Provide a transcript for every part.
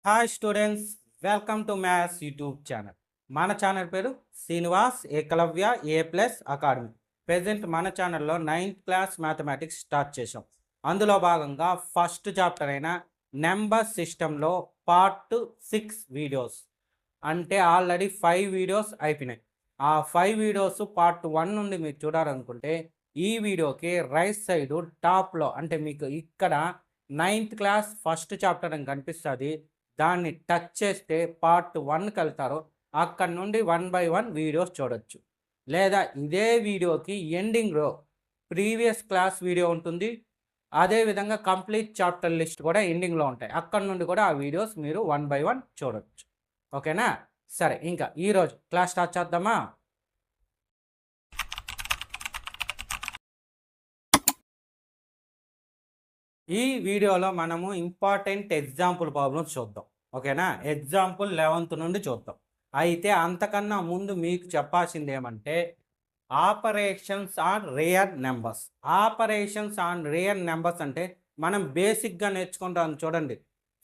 Hi students, welcome to maths YouTube channel. మన channel పేరు Srinivas Ekalavya A+ academy. Present మన ఛానల్లో 9th క్లాస్ మ్యాథమెటిక్స్ స్టార్ట్ చేసాం. అందులో భాగంగా ఫస్ట్ చాప్టర్ అయిన నెంబర్ సిస్టంలో పార్ట్ 6 వీడియోస్ అంటే ఆల్రెడీ 5 వీడియోస్ అయిపోయినాయి. ఆ 5 వీడియోస్ పార్ట్ 1 నుండి మీరు చూడాలనుకుంటే ఈ వీడియోకి రైట్ సైడ్ టాప్లో అంటే మీకు ఇక్కడ 9th క్లాస్ ఫస్ట్ చాప్టర్ అని కనిపిస్తుంది. దాన్ని టచ్ చేస్తే పార్ట్ 1కి వెళ్తారు. అక్కడ నుండి 1 by 1 వీడియోస్ చూడొచ్చు. లేదా ఇదే వీడియోకి ఎండింగ్లో ప్రీవియస్ క్లాస్ వీడియో ఉంటుంది. అదేవిధంగా కంప్లీట్ చాప్టర్ లిస్ట్ కూడా ఎండింగ్లో ఉంటాయి. అక్కడ నుండి కూడా ఆ వీడియోస్ మీరు 1 by 1 చూడొచ్చు. ఓకేనా? సరే, ఇంకా ఈరోజు క్లాస్ స్టార్ట్ చేద్దామా? ఈ వీడియోలో మనము ఇంపార్టెంట్ ఎగ్జాంపుల్ ప్రాబ్లమ్స్ చూద్దాం. ఓకేనా? ఎగ్జాంపుల్ 11th నుండి చూద్దాం. అయితే అంతకన్నా ముందు మీకు చెప్పాల్సింది ఏమంటే operations on real numbers. Operations on real numbers అంటే మనం బేసిక్గా నేర్చుకుంటాం చూడండి.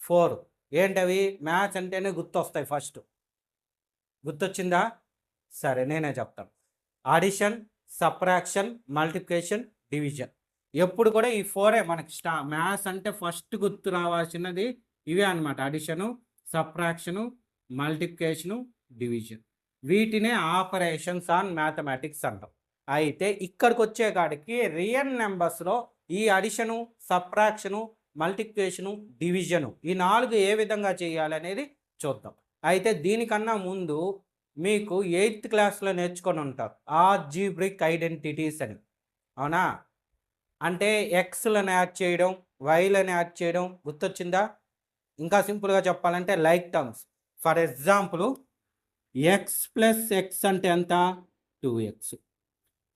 4 ఏంటవి? మ్యాథ్స్ అంటేనే గుర్తొస్తాయి. ఫస్ట్ గుర్తొచ్చిందా? సరే, నేనే చెప్తాను. Addition, subtraction, multiplication, division. ఎప్పుడు కూడా ఈ 4 మనకి మ్యాథ్స్ అంటే ఫస్ట్ గుర్తు రావాల్సినది ఇవే అనమాట. Addition, subtraction, multiplication, division. వీటినే ఆపరేషన్స్ ఆన్ మ్యాథమెటిక్స్ అంటాం. అయితే ఇక్కడికి వచ్చే కాడికి రియల్ నెంబర్స్లో ఈ అడిషను, సబ్ట్రాక్షను, మల్టిప్లికేషను, డివిజను ఈ 4 ఏ విధంగా చేయాలనేది చూద్దాం. అయితే దీనికన్నా ముందు మీకు 8th క్లాస్లో నేర్చుకొని ఉంటారు ఆల్జీబ్రిక్ ఐడెంటిటీస్ అని. అవునా? అంటే ఎక్స్లను యాడ్ చేయడం, వైలను యాడ్ చేయడం. గుర్తొచ్చిందా? ఇంకా సింపుల్గా చెప్పాలంటే like terms. For example X plus X అంటే ఎంత? 2x.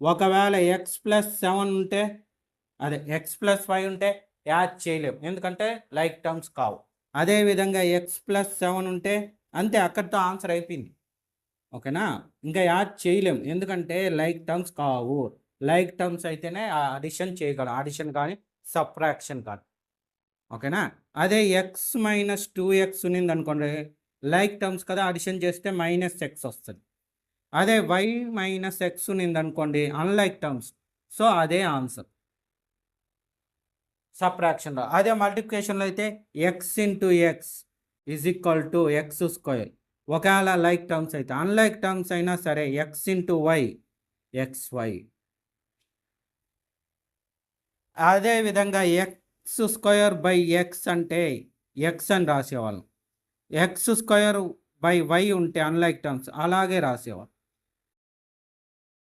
ఒకవేళ ఎక్స్ ప్లస్ 7 ఉంటే, అదే ఎక్స్ ప్లస్ 5 ఉంటే యాడ్ చేయలేము, ఎందుకంటే లైక్ టర్మ్స్ కావు. అదేవిధంగా ఎక్స్ ప్లస్ 7 ఉంటే అంతే, అక్కడితో ఆన్సర్ అయిపోయింది. ఓకేనా? ఇంకా యాడ్ చేయలేము, ఎందుకంటే లైక్ టర్మ్స్ కావు. లైక్ టర్మ్స్ అయితేనే అడిషన్ చేయగలం, అడిషన్ కానీ సబ్ట్రాక్షన్ కానీ. ఓకేనా? అదే ఎక్స్ మైనస్ 2x ఉన్నింది అనుకోండి, లైక్ టర్మ్స్ కదా, అడిషన్ చేస్తే -x వస్తుంది. అదే y మైనస్ ఎక్స్ ఉన్నింది అనుకోండి, అన్లైక్ టర్మ్స్, సో అదే ఆన్సర్ సబ్ట్రాక్షన్లో. అదే మల్టిప్లికేషన్లో అయితే x into X is equal to x². ఒకవేళ లైక్ టర్మ్స్ అయితే, అన్లైక్ టర్మ్స్ అయినా సరే x ఇంటూ వై xy. అదేవిధంగా x² x అంటే x అని రాసేవాళ్ళం. x² y ఉంటే అన్లైక్ టర్మ్స్ అలాగే రాసేవాళ్ళం.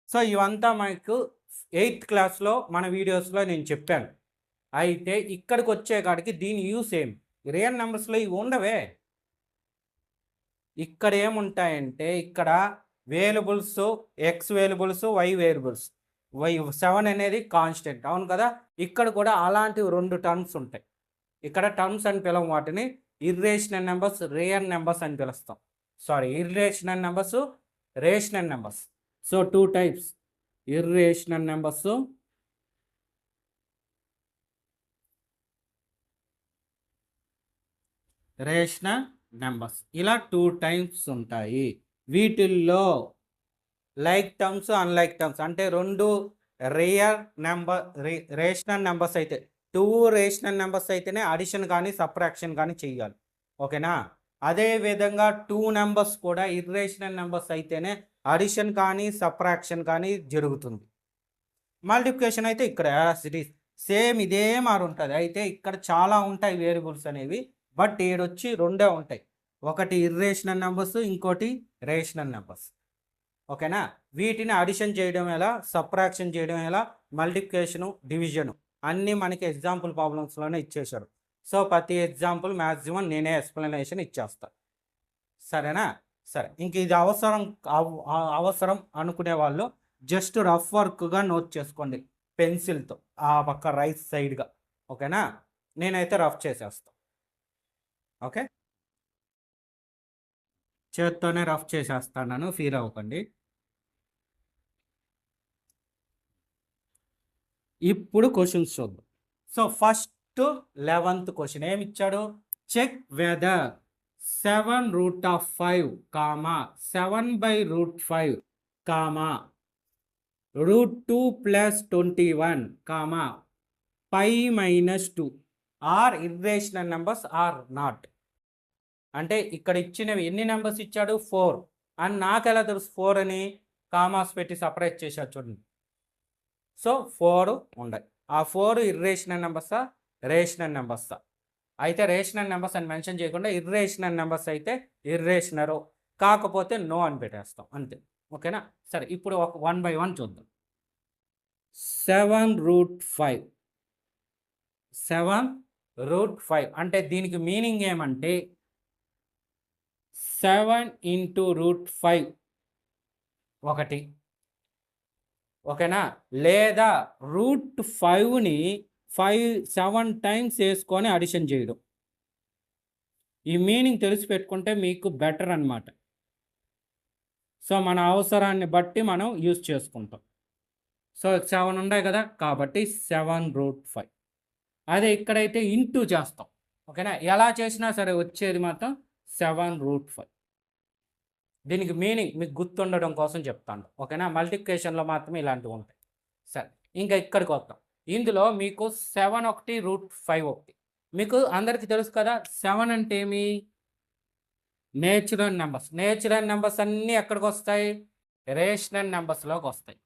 సో ఇవంతా మనకు 8th క్లాస్లో మన వీడియోస్లో నేను చెప్పాను. అయితే ఇక్కడికి వచ్చే కాడికి దీని యూస్ ఏం? రియల్ నెంబర్స్లో ఇవి ఉండవే. ఇక్కడ ఏముంటాయంటే, ఇక్కడ variables, X variables, Y variables. 7 అనేది కాన్స్టెంట్, అవును కదా? ఇక్కడ కూడా అలాంటివి 2 టర్మ్స్ ఉంటాయి. ఇక్కడ టర్మ్స్ అని పిలవం, వాటిని ఇర్రేషనల్ నెంబర్స్, రియల్ నెంబర్స్ అని పిలుస్తాం. Sorry, irrational numbers, rational numbers. So 2 types, irrational numbers, rational numbers. ఇలా 2 టైప్స్ ఉంటాయి. వీటిల్లో లైక్ టర్మ్స్, అన్లైక్ టర్మ్స్ అంటే 2 రేషనల్ నెంబర్స్ అయితే, 2 రేషనల్ నెంబర్స్ అయితేనే అడిషన్ కానీ సబ్ట్రాక్షన్ కానీ చెయ్యాలి. ఓకేనా? అదేవిధంగా 2 నెంబర్స్ కూడా ఇర్రేషనల్ నెంబర్స్ అయితేనే అడిషన్ కానీ సబ్ట్రాక్షన్ కానీ జరుగుతుంది. మల్టిప్లికేషన్ అయితే ఇక్కడ సిరీస్ సేమ్ ఇదే మారు ఉంటుంది. అయితే ఇక్కడ చాలా ఉంటాయి వేరియబుల్స్ అనేవి, బట్ ఏడొచ్చి 2 ఉంటాయి. ఒకటి ఇర్రేషనల్ నెంబర్స్, ఇంకోటి రేషనల్ నెంబర్స్. ఓకేనా? వీటిని అడిషన్ చేయడం ఎలా, సబ్ట్రాక్షన్ చేయడం ఎలా, మల్టిప్లికేషను, డివిజను అన్నీ మనకి ఎగ్జాంపుల్ ప్రాబ్లమ్స్లోనే ఇచ్చేశారు. సో ప్రతి ఎగ్జాంపుల్ మ్యాక్సిమం నేనే ఎక్స్ప్లెనేషన్ ఇచ్చేస్తాను. సరేనా? సరే, ఇంక ఇది అవసరం అనుకునే వాళ్ళు జస్ట్ రఫ్ వర్క్గా నోట్ చేసుకోండి పెన్సిల్తో, ఆ పక్క రైట్ సైడ్గా. ఓకేనా? నేనైతే రఫ్ చేసేస్తాను. ఓకే, చేత్తోనే రఫ్ చేసేస్తాను, ఫీల్ అవ్వకండి. ఇప్పుడు క్వశ్చన్స్ చూద్దాం. సో ఫస్ట్ 11th క్వశ్చన్ ఏమి ఇచ్చాడు? Check whether 7√5 comma 7/5 comma √2 + 21 comma π-2 are irrational numbers or not. అంటే ఇక్కడ ఇచ్చినవి ఎన్ని నెంబర్స్ ఇచ్చాడు? 4 అని నాకు ఎలా తెలుసు 4 అని? కామాస్ పెట్టి సపరేట్ చేశాడు చూడండి. సో 4 ఉన్నాయి. ఆ 4 ఇర్రేషనల్ నెంబర్సా రేషనల్ నెంబర్సా? అయితే రేషనల్ నెంబర్స్ అని మెన్షన్ చేయకుండా ఇర్రేషనల్ నెంబర్స్ అయితే ఇర్రేషనల్, కాకపోతే నో అని పెట్టేస్తాం అంతే. ఓకేనా? సరే, ఇప్పుడు ఒక 1 by 1 చూద్దాం. 7√5 7√5 అంటే దీనికి మీనింగ్ ఏమంటే 7 × √5 ఒకటి. ఓకేనా? లేదా √5ని 7 టైమ్స్ వేసుకొని అడిషన్ చేయడం. ఈ మీనింగ్ తెలిసి పెట్టుకుంటే మీకు బెటర్ అన్నమాట. సో మన అవసరాన్ని బట్టి మనం యూజ్ చేసుకుంటాం. సో 7 ఉన్నాయి కదా, కాబట్టి 7√5. అదే ఇక్కడైతే ఇంటూ చేస్తాం. ఓకేనా? ఎలా చేసినా సరే వచ్చేది మాత్రం 7√5. దీనికి మీనింగ్ మీకు గుర్తుండడం కోసం చెప్తాను. ఓకేనా? మల్టిప్లికేషన్లో మాత్రమే ఇలాంటివి ఉంటాయి. సరే, ఇంకా ఇక్కడికి వస్తాం. ఇందులో మీకు 7 ఒకటి √5 ఒకటి. మీకు అందరికీ తెలుసు కదా 7 అంటే ఏమి? Natural numbers. నేచురల్ నెంబర్స్ అన్నీ ఎక్కడికి వస్తాయి? రేషనల్ నెంబర్స్లోకి వస్తాయి.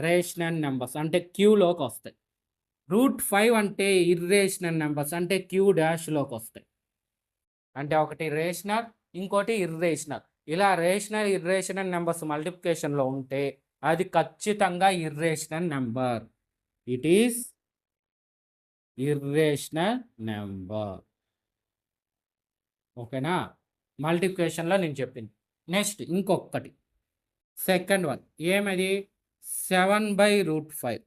రేషనల్ నెంబర్స్ అంటే క్యూలోకి వస్తాయి. √5 అంటే ఇర్రేషనల్ నెంబర్స్ అంటే Q-లోకి వస్తాయి. అంటే ఒకటి రేషనల్, ఇంకోటి ఇర్రేషనల్. ఇలా రేషనల్ ఇర్రేషనల్ నెంబర్స్ మల్టిప్లికేషన్లో ఉంటే అది ఖచ్చితంగా irrational number. It is irrational number. ఓకేనా? మల్టిప్లికేషన్లో నేను చెప్పింది. నెక్స్ట్ ఇంకొకటి సెకండ్ వన్ ఏమది? 7/5.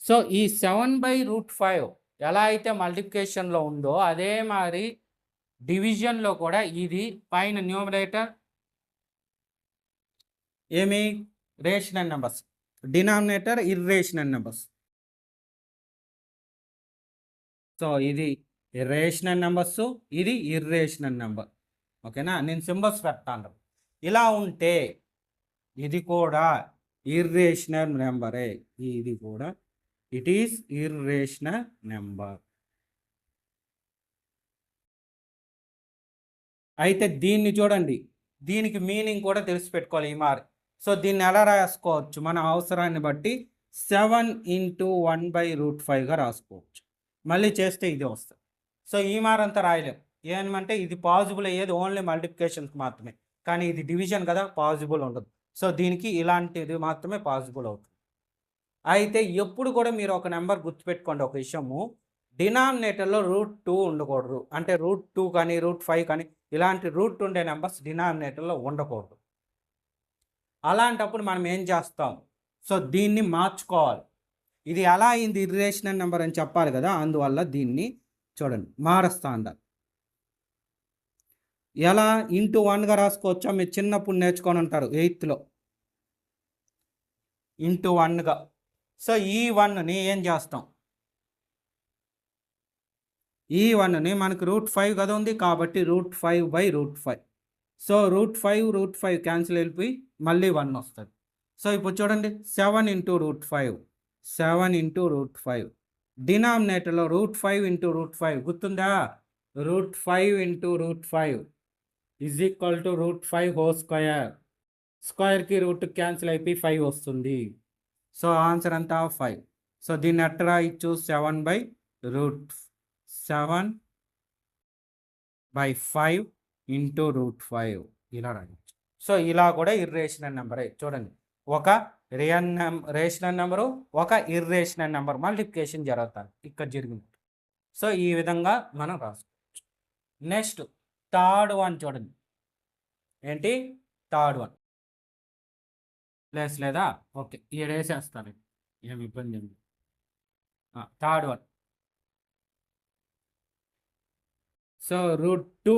సో ఈ 7/5 ఎలా అయితే మల్టిప్లికేషన్లో ఉందో అదే మరి డివిజన్లో కూడా ఇది పైన న్యూమరేటర్ ఏమి? Rational numbers, denominator irrational numbers. So ఇది రేషనల్ నెంబర్స్, ఇది ఇర్రేషనల్ నెంబర్. ఓకేనా? నేను సింబల్స్ పెడతాను. ఇలా ఉంటే ఇది కూడా ఇర్రేషనల్ నెంబరే. ఇది కూడా ఇట్ ఈస్ ఇర్రేషనల్ నెంబర్. అయితే దీన్ని చూడండి, దీనికి మీనింగ్ కూడా తెలిసి పెట్టుకోవాలి ఈ మార్. సో దీన్ని ఎలా రాసుకోవచ్చు? మన అవసరాన్ని బట్టి 7 × 1/√5గా రాసుకోవచ్చు. మళ్ళీ చేస్తే ఇది వస్తుంది. సో ఈ మార్ అంతా రాయలేం. ఏమంటే ఇది పాజిబుల్ అయ్యేది ఓన్లీ మల్టిప్లికేషన్కి మాత్రమే, కానీ ఇది డివిజన్ కదా, పాజిబుల్ ఉండదు. సో దీనికి ఇలాంటిది మాత్రమే పాజిబుల్ అవుతుంది. అయితే ఎప్పుడు కూడా మీరు ఒక నెంబర్ గుర్తుపెట్టుకోండి, ఒక విషయము, డినామినేటర్లో √2 ఉండకూడదు. అంటే √2 కానీ √5 కానీ ఇలాంటి రూట్ ఉండే నెంబర్స్ డినామినేటర్లో ఉండకూడదు. అలాంటప్పుడు మనం ఏం చేస్తాం? సో దీన్ని మార్చుకోవాలి. ఇది ఎలా అయింది ఇర్రేషనల్ నెంబర్ అని చెప్పాలి కదా, అందువల్ల దీన్ని చూడండి మారుస్తా ఉండాలి. ఎలా? ×1గా రాసుకోవచ్చా? మీరు చిన్నప్పుడు నేర్చుకొని ఉంటారు 8th ×1గా. సో ఈ 1ని ఏం చేస్తాం? ఈ 1ని మనకు √5 కదా ఉంది, కాబట్టి √5/5. సో √5 క్యాన్సిల్ వెళ్ళిపోయి మళ్ళీ 1 వస్తుంది. సో ఇప్పుడు చూడండి 7 × √5, 7 × √5. డినామినేటర్లో √5 × √5 గుర్తుందా? √5 × √5 ఈజ్ ఈక్వల్ టు √5². స్క్వేర్కి రూట్ క్యాన్సిల్ అయిపోయి 5 వస్తుంది. సో ఆన్సర్ అంతా 5. సో దీన్ని ఎట్లా రాయొచ్చు? 7/5 × √5 ఇలా రాయొచ్చు. సో ఇలా కూడా ఇర్రేషనల్ నెంబరే. చూడండి, ఒక రేషనల్ నెంబరు, ఒక ఇర్రేషనల్ నెంబర్ మల్టిప్లికేషన్ జరుగుతుంది ఇక్కడ జరిగింది. సో ఈ విధంగా మనం రాసుకోవచ్చు. నెక్స్ట్ థర్డ్ వన్ చూడండి. ఏంటి? థర్డ్ వన్ ప్లేస్ లేదా? ఓకే, ఈడ వేసేస్తాను, ఏమి ఇబ్బంది ఉంది. Third one. సో √2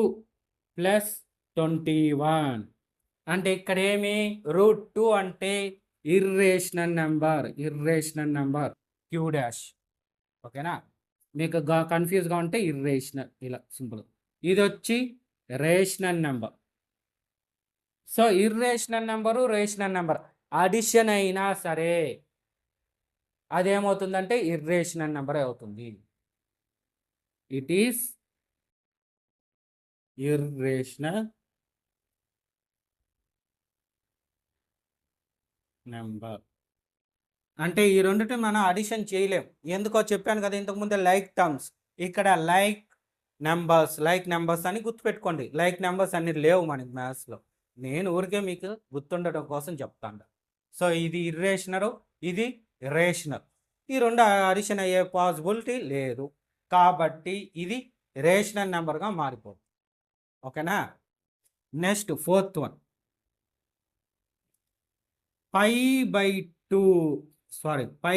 + 21 అంటే ఇక్కడ ఏమి? √2 అంటే irrational number, irrational number Q'. ఓకేనా? మీకు కన్ఫ్యూజ్గా ఉంటే ఇర్రేషనల్ ఇలా సింపుల్. ఇది వచ్చి rational number. So irrational number, rational number addition అయినా సరే అదేమవుతుందంటే ఇర్రేషనల్ నెంబర్ అవుతుంది. It is irrational number. అంటే ఈ రెండిటి మనం అడిషన్ చేయలేం. ఎందుకో చెప్పాను కదా ఇంతకుముందే, లైక్ టర్మ్స్. ఇక్కడ లైక్ నెంబర్స్ అని గుర్తుపెట్టుకోండి. లైక్ నెంబర్స్ అన్ని లేవు మనకి మ్యాథ్స్లో. నేను ఊరికే మీకు గుర్తుండటం కోసం చెప్తాను. సో ఇది ఇర్రేషనల్, ఇది రేషనల్. ఈ రెండు అడిషన్ అయ్యే పాసిబిలిటీ లేదు. కాబట్టి ఇది రేషనల్ నెంబర్గా మారిపోతుంది. ఓకేనా. నెక్స్ట్ ఫోర్త్ వన్, π/2 π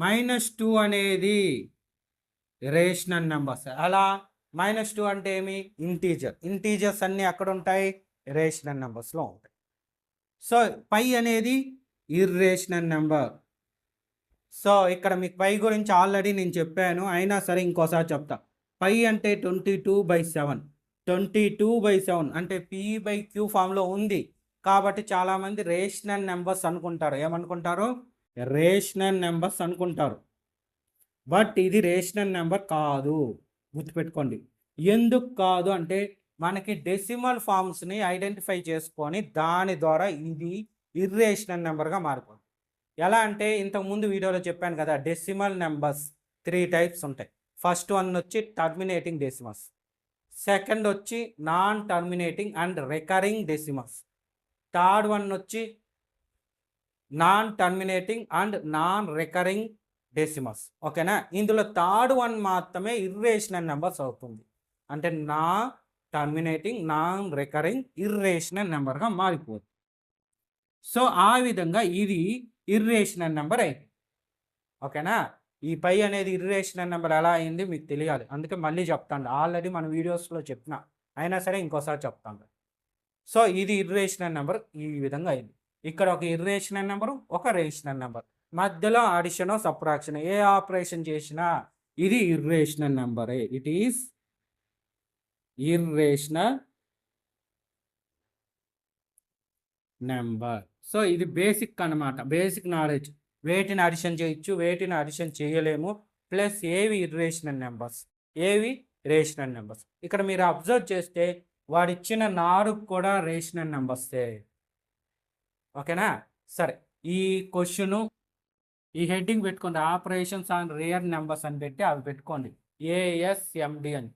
-2 అనేది రేషనల్ నెంబర్స్. అలా -2 అంటే ఏమి? ఇంటీజర్స్ అన్నీ అక్కడ ఉంటాయి, రేషనల్ నెంబర్స్లో ఉంటాయి. సో పై అనేది ఇర్రేషనల్ నెంబర్. సో ఇక్కడ మీకు పై గురించి ఆల్రెడీ నేను చెప్పాను, అయినా సరే ఇంకోసారి చెప్తా. పై అంటే 22/7. 22/7 అంటే p/q ఫామ్లో ఉంది. కాబట్టి చాలామంది రేషనల్ నెంబర్స్ అనుకుంటారు. ఏమనుకుంటారు? రేషనల్ నెంబర్స్ అనుకుంటారు. బట్ ఇది రేషనల్ నెంబర్ కాదు, గుర్తుపెట్టుకోండి. ఎందుకు కాదు అంటే మనకి డెసిమల్ ఫామ్స్ని ఐడెంటిఫై చేసుకొని దాని ద్వారా ఇది ఇర్రేషనల్ నెంబర్గా మారిపోతుంది. ఎలా అంటే ఇంతకుముందు వీడియోలో చెప్పాను కదా, డెసిమల్ నెంబర్స్ 3 టైప్స్ ఉంటాయి. ఫస్ట్ వన్ వచ్చి టర్మినేటింగ్ డెసిమల్స్, సెకండ్ వచ్చి non terminating and recurring decimals, third one వచ్చి non terminating and non recurring decimals. ఓకేనా. ఇందులో థర్డ్ వన్ మాత్రమే ఇర్రేషనల్ నెంబర్స్ అవుతుంది. అంటే non terminating, non recurring, irrational నెంబర్గా మారిపోతుంది. సో ఆ విధంగా ఇది ఇర్రేషనల్ నెంబర్ అయింది. ఓకేనా. ఈ పై అనేది ఇర్రేషనల్ నెంబర్ ఎలా అయింది మీకు తెలియాలి, అందుకే మళ్ళీ చెప్తాను. ఆల్రెడీ మన వీడియోస్లో చెప్పిన, అయినా సరే ఇంకోసారి చెప్తాను. సో ఇది ఇర్రేషనల్ నెంబర్ ఈ విధంగా అయింది. ఇక్కడ ఒక ఇర్రేషనల్ నెంబరు, ఒక రేషనల్ నెంబర్, మధ్యలో అడిషన్ సబ్ట్రాక్షన్, ఏ ఆపరేషన్ చేసినా ఇది ఇర్రేషనల్ నెంబరే. It is irrational number. So ఇది బేసిక్ అన్నమాట, బేసిక్ నాలెడ్జ్. వేటిని అడిషన్ చేయొచ్చు, వేటిని అడిషన్ చేయలేము, ప్లస్ ఏవి ఇర్రేషనల్ నెంబర్స్, ఏవి రేషనల్ నెంబర్స్. ఇక్కడ మీరు అబ్జర్వ్ చేస్తే వాడిచ్చిన 4 కూడా రేషనల్ నెంబర్సే. ఓకేనా. సరే, ఈ క్వశ్చను ఈ హెడ్డింగ్ పెట్టుకోండి, ఆపరేషన్స్ ఆన్ రియల్ నెంబర్స్ అని పెట్టి అవి పెట్టుకోండి, ASMD అని.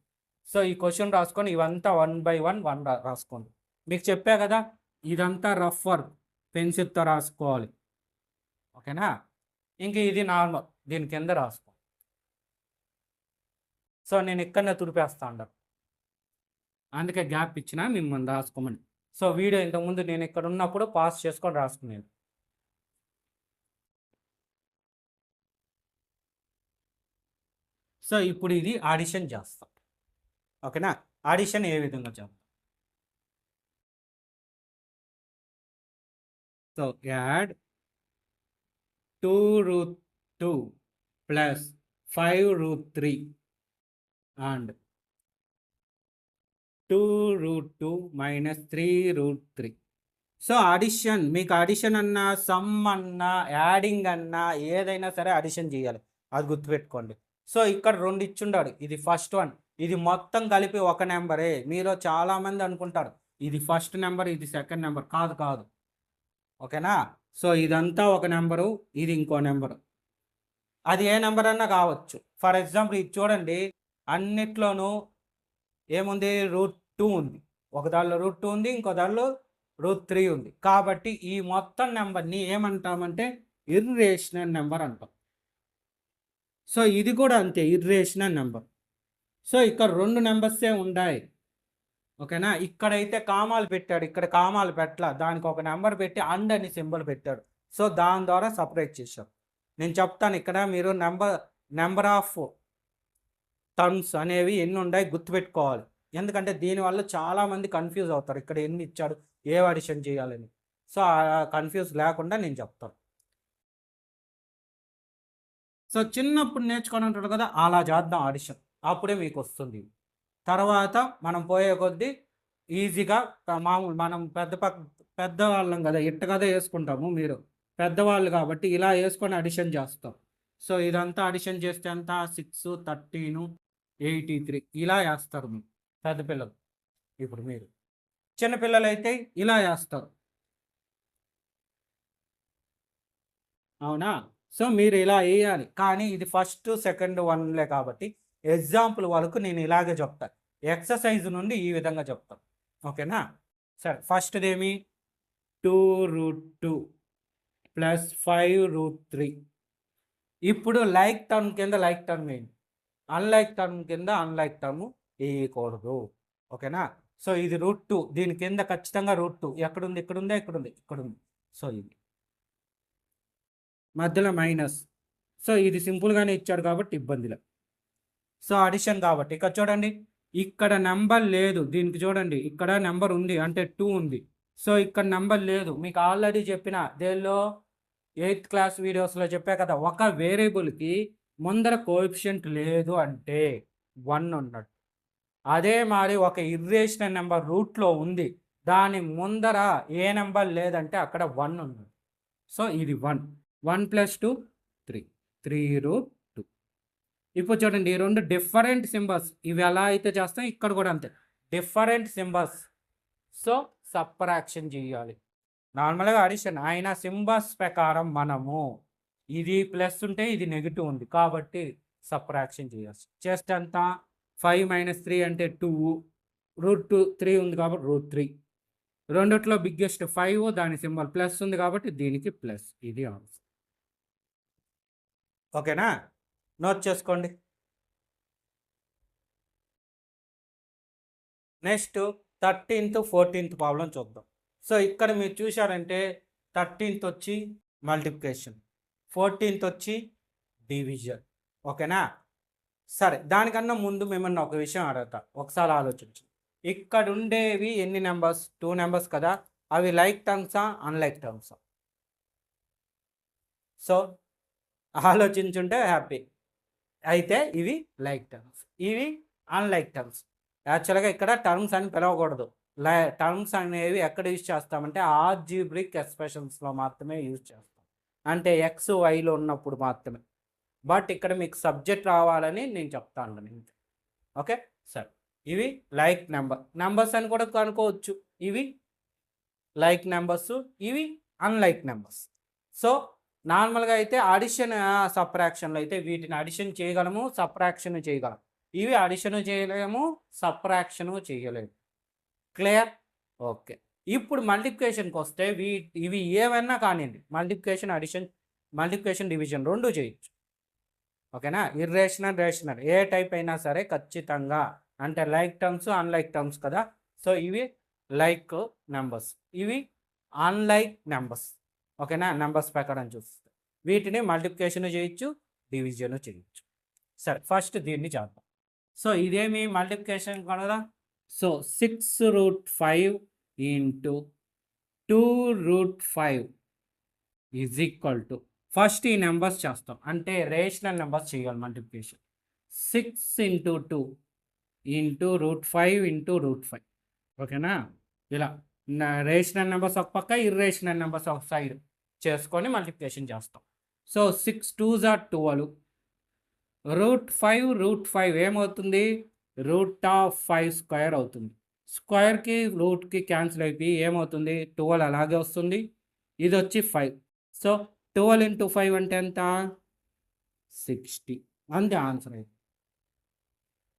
సో ఈ క్వశ్చన్ రాసుకొని ఇవంతా 1 by 1 రాసుకోండి. మీకు చెప్పా కదా, ఇదంతా రఫ్ వర్క్, పెన్సిల్తో రాసుకోవాలి. ఓకేనా. ఇంక ఇది నార్మల్, దీని కింద రాసుకో. సో నేను ఇక్కడనే తుడిపేస్తా ఉంటాను, అందుకే గ్యాప్ ఇచ్చిన మిమ్మల్ని రాసుకోమని. సో వీడియో ఇంతకుముందు నేను ఇక్కడ ఉన్నప్పుడు పాస్ చేసుకొని రాసుకునేది. సో ఇప్పుడు ఇది ఆడిషన్ చేస్తాం. ఓకేనా. ఆడిషన్ ఏ విధంగా చేస్తాం? So add 2√2 plus 5√3 and 2√2 minus 3√3. So addition, మీకు అడిషన్ అన్నా, సమ్ అన్నా, యాడింగ్ అన్నా ఏదైనా సరే అడిషన్ చేయాలి, అది గుర్తుపెట్టుకోండి. సో ఇక్కడ 2 ఇచ్చుండాడు, ఇది ఫస్ట్ వన్, ఇది మొత్తం కలిపి ఒక నెంబరే. మీలో చాలామంది అనుకుంటారు ఇది ఫస్ట్ నెంబర్, ఇది సెకండ్ నెంబర్. కాదు. ఓకేనా. సో ఇదంతా ఒక నెంబరు, ఇది ఇంకో నెంబరు, అది ఏ నెంబర్ అన్నా కావచ్చు. ఫర్ ఎగ్జాంపుల్ ఇది చూడండి, అన్నిట్లోనూ ఏముంది? √2 ఉంది. ఒక దానిలో √2 ఉంది, ఇంకో దానిలో √3 ఉంది. కాబట్టి ఈ మొత్తం నెంబర్ని ఏమంటామంటే ఇర్రేషనల్ నెంబర్ అంటాం. సో ఇది కూడా అంతే, ఇర్రేషనల్ నెంబర్. సో ఇక్కడ 2 నెంబర్సే ఉన్నాయి. ఓకేనా. ఇక్కడైతే కామాలు పెట్టాడు, ఇక్కడ కామాలు పెట్టలా, దానికి ఒక నెంబర్ పెట్టి అండ్ అని సింబల్ పెట్టాడు. సో దాని ద్వారా సపరేట్ చేశారు. నేను చెప్తాను, ఇక్కడ మీరు నెంబర్ ఆఫ్ టర్మ్స్ అనేవి ఎన్ని ఉన్నాయి గుర్తుపెట్టుకోవాలి. ఎందుకంటే దీనివల్ల చాలామంది కన్ఫ్యూజ్ అవుతారు, ఇక్కడ ఎన్ని ఇచ్చాడు, ఏ అడిషన్ చేయాలని. సో కన్ఫ్యూజ్ లేకుండా నేను చెప్తాను. సో చిన్నప్పుడు నేర్చుకొని ఉంటాడు కదా, అలా చేద్దాం అడిషన్. అప్పుడే మీకు వస్తుంది. తర్వాత మనం పోయే కొద్దీ ఈజీగా మామూలు మనం పెద్దవాళ్ళం కదా, ఇట్ట కదా వేసుకుంటాము. మీరు పెద్దవాళ్ళు కాబట్టి ఇలా వేసుకొని అడిషన్ చేస్తాం. సో ఇదంతా అడిషన్ చేస్తే ఎంత 6, 13, 83 ఇలా వేస్తారు మీరు పెద్ద పిల్లలు. ఇప్పుడు మీరు చిన్నపిల్లలైతే ఇలా వేస్తారు. అవునా? సో మీరు ఇలా వేయాలి. కానీ ఇది ఫస్ట్, సెకండ్ వన్లే కాబట్టి ఎగ్జాంపుల్ వరకు నేను ఇలాగే చెప్తాను. ఎక్సర్సైజ్ నుండి ఈ విధంగా చెప్తాను. ఓకేనా? సరే, ఫస్ట్‌దేమి 2√2 ప్లస్ 5√3. ఇప్పుడు లైక్ టర్మ్ కింద లైక్ టర్మ్ వేయండి. అన్లైక్ టర్మ్ కింద అన్లైక్ టర్మ్ వేయకూడదు. ఓకేనా? సో ఇది √2, దీని కింద ఖచ్చితంగా √2 ఎక్కడుంది? ఇక్కడుందా? ఇక్కడుంది, ఇక్కడుంది. సో ఇది మధ్యలో మైనస్. సో ఇది సింపుల్గానే ఇచ్చాడు కాబట్టి ఇబ్బందిలే. సో అడిషన్ కాబట్టి ఇక్కడ చూడండి, ఇక్కడ నెంబర్ లేదు. దీనికి చూడండి, ఇక్కడ నెంబర్ ఉంది అంటే 2 ఉంది. సో ఇక్కడ నెంబర్ లేదు. మీకు ఆల్రెడీ చెప్పిన దేనిలో 8th క్లాస్ వీడియోస్లో చెప్పా కదా, ఒక వేరియబుల్కి ముందర కోఎఫిషియంట్ లేదు అంటే 1 ఉన్నట్టు. అదే మరి ఒక ఇర్రేషనల్ నెంబర్ రూట్లో ఉంది, దాని ముందర ఏ నెంబర్ లేదంటే అక్కడ 1 ఉన్నట్టు. సో ఇది 1. 1 + 2 3, 3√2. ఇప్పుడు చూడండి, ఈ రెండు డిఫరెంట్ సింబల్స్. ఇవి ఎలా అయితే చేస్తాం ఇక్కడ కూడా అంతే, డిఫరెంట్ సింబల్స్. సో సబ్ట్రాక్షన్ చేయాలి. నార్మల్గా అడిషన్ అయినా సింబల్స్ ప్రకారం మనము ఇది ప్లస్ ఉంటే ఇది నెగిటివ్ ఉంది కాబట్టి సబ్ట్రాక్షన్ చేయాలి. చేస్తే ఎంత? 5 - 3 అంటే 2, √2 3 ఉంది కాబట్టి √3. రెండిట్లో బిగ్గెస్ట్ 5, దాని సింబల్ ప్లస్ ఉంది కాబట్టి దీనికి ప్లస్. ఇది ఆన్సర్. ఓకేనా? నోట్ చేసుకోండి. నెక్స్ట్ 13th, 14th ప్రాబ్లం చూద్దాం. సో ఇక్కడ మీరు చూశారంటే 13th వచ్చి మల్టిప్లికేషన్, 14th వచ్చి డివిజన్. ఓకేనా? సరే, దానికన్నా ముందు మిమ్మల్ని ఒక విషయం అడుగుతా, ఒకసారి ఆలోచించు. ఇక్కడ ఉండేవి ఎన్ని నెంబర్స్? 2 నెంబర్స్ కదా. అవి లైక్ టర్మ్సా, అన్లైక్ టర్మ్సా? సో ఆలోచించుంటే హ్యాపీ. అయితే ఇవి లైక్ టర్మ్స్, ఇవి అన్లైక్ టర్మ్స్. యాక్చువల్గా ఇక్కడ టర్మ్స్ అని పిలవకూడదు. టర్మ్స్ అనేవి ఎక్కడ యూజ్ చేస్తామంటే ఆల్జీబ్రిక్ ఎక్స్ప్రెషన్స్లో మాత్రమే యూజ్ చేస్తాం, అంటే ఎక్స్ వైలో ఉన్నప్పుడు మాత్రమే. బట్ ఇక్కడ మీకు సబ్జెక్ట్ రావాలని నేను చెప్తాను. ఓకే, సరే. ఇవి లైక్ నెంబర్స్ అని కూడా కనుక్కోవచ్చు. ఇవి లైక్ నెంబర్స్, ఇవి అన్లైక్ నెంబర్స్. సో నార్మల్గా అయితే అడిషన్, సబ్ట్రాక్షన్లో అయితే వీటిని అడిషన్ చేయగలము, సబ్ట్రాక్షన్ చేయగలము. ఇవి అడిషన్ చేయలేము, సబ్ట్రాక్షన్ చేయలేము. క్లియర్? ఓకే. ఇప్పుడు మల్టిప్లికేషన్కి వస్తే ఇవి ఏవైనా కానివ్వండి, మల్టిప్లికేషన్, అడిషన్, మల్టిప్లికేషన్, డివిజన్ రెండు చేయొచ్చు. ఓకేనా? ఇర్రేషనల్, రేషనల్ ఏ టైప్ అయినా సరే ఖచ్చితంగా, అంటే లైక్ టర్మ్స్, అన్లైక్ టర్మ్స్ కదా. సో ఇవి లైక్ నెంబర్స్, ఇవి అన్లైక్ నెంబర్స్. ఓకేనా? నెంబర్స్ ప్రకారం చూస్తే వీటిని మల్టిప్లికేషన్ చేయొచ్చు, డివిజన్ చేయొచ్చు. సరే, ఫస్ట్ దీన్ని చేద్దాం. సో ఇదేమి మల్టిప్లికేషన్ కదా. సో 6√5 × 2√5 = ఫస్ట్ ఈ నెంబర్స్ చేస్తాం, అంటే రేషనల్ నెంబర్స్ చేయాలి మల్టిప్లికేషన్. 6 × 2 × √5 × √5. ఓకేనా? ఇలా రేషనల్ నెంబర్స్ ఒక పక్క, ఇర్రేషనల్ నెంబర్స్ ఒక సైడ్ చేసుకొని మల్టిప్లికేషన్ చేస్తాం. సో 6 2s are 12, √5 ఏమవుతుంది? √5² అవుతుంది. స్క్వేర్కి రూట్కి క్యాన్సిల్ అయిపోయి ఏమవుతుంది? 12 అలాగే వస్తుంది. ఇది వచ్చి 5. సో 12 × 5 అంటే ఎంత? 60. అంతే ఆన్సర్ అయితే.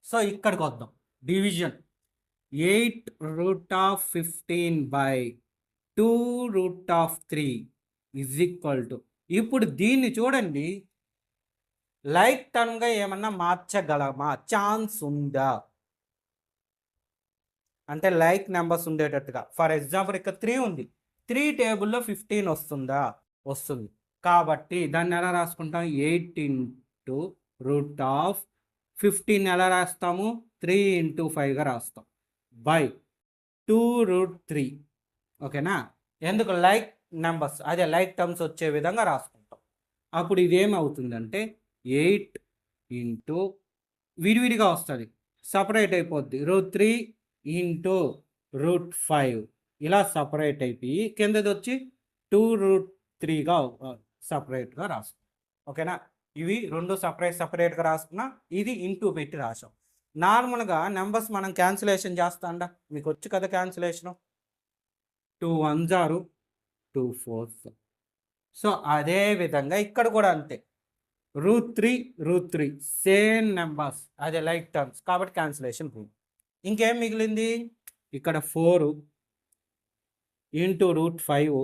సో ఇక్కడికి వద్దాం, డివిజన్. 8√15/2√3 = ఇప్పుడు దీన్ని చూడండి, లైక్ టర్మ్గా ఏమన్నా మార్చగలమా? ఛాన్స్ ఉందా? అంటే లైక్ నెంబర్స్ ఉండేటట్టుగా. ఫర్ ఎగ్జాంపుల్ ఇక్కడ 3 ఉంది, 3 టేబుల్లో 15 వస్తుందా? వస్తుంది. కాబట్టి దాన్ని ఎలా రాసుకుంటాం? 8 × √15 ఎలా రాస్తాము? 3 × 5గా రాస్తాం, బై 2√3. ఓకేనా? ఎందుకు? లైక్ నెంబర్స్, అదే లైక్ టర్మ్స్ వచ్చే విధంగా రాసుకుంటాం. అప్పుడు ఇదేమవుతుందంటే 8 × విడివిడిగా వస్తుంది, సపరేట్ అయిపోద్ది. √3 ఇంటూ √5 ఇలా సపరేట్ అయిపోయి కిందది వచ్చి 2√3గా సపరేట్గా రాస్తాం. ఓకేనా? ఇవి రెండు సపరేట్గా రాసుకున్నా, ఇది ఇంటూ పెట్టి రాసాం. నార్మల్గా నెంబర్స్ మనం క్యాన్సిలేషన్ చేస్తాండా, మీకు వచ్చు కదా క్యాన్సిలేషను. 2 1s are 2 4s. సో అదే విధంగా ఇక్కడ కూడా అంతే. √3 సేమ్ నెంబర్స్, అదే లైక్ టర్మ్స్ కాబట్టి క్యాన్సిలేషన్ పోయింది. ఇంకేం మిగిలింది? ఇక్కడ 4 ఇంటూ √5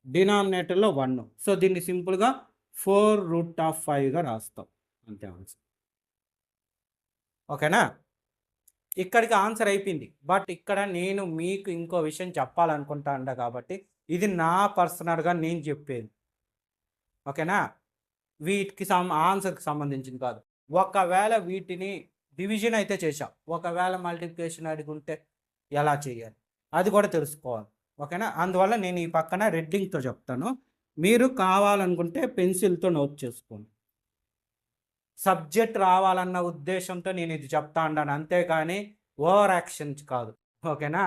డినామినేటర్లో 1. సో దీన్ని సింపుల్గా 4√5గా రాస్తాం, అంతే ఆన్సర్. ఓకేనా? ఇక్కడికి ఆన్సర్ అయిపోయింది. బట్ ఇక్కడ నేను మీకు ఇంకో విషయం చెప్పాలనుకుంటా కాబట్టి ఇది నా పర్సనల్గా నేను చెప్పేది. ఓకేనా? వీటికి ఆన్సర్కి సంబంధించింది కాదు. ఒకవేళ వీటిని డివిజన్ అయితే చేసాం, ఒకవేళ మల్టిప్లికేషన్ అడుగుంటే ఎలా చేయాలి అది కూడా తెలుసుకోవాలి. ఓకేనా? అందువల్ల నేను ఈ పక్కన రెడ్డింగ్తో చెప్తాను, మీరు కావాలనుకుంటే పెన్సిల్తో నోట్ చేసుకోండి. సబ్జెక్ట్ రావాలన్న ఉద్దేశంతో నేను ఇది చెప్తా ఉన్నాను, అంతేకాని ఓవర్ యాక్షన్స్ కాదు. ఓకేనా?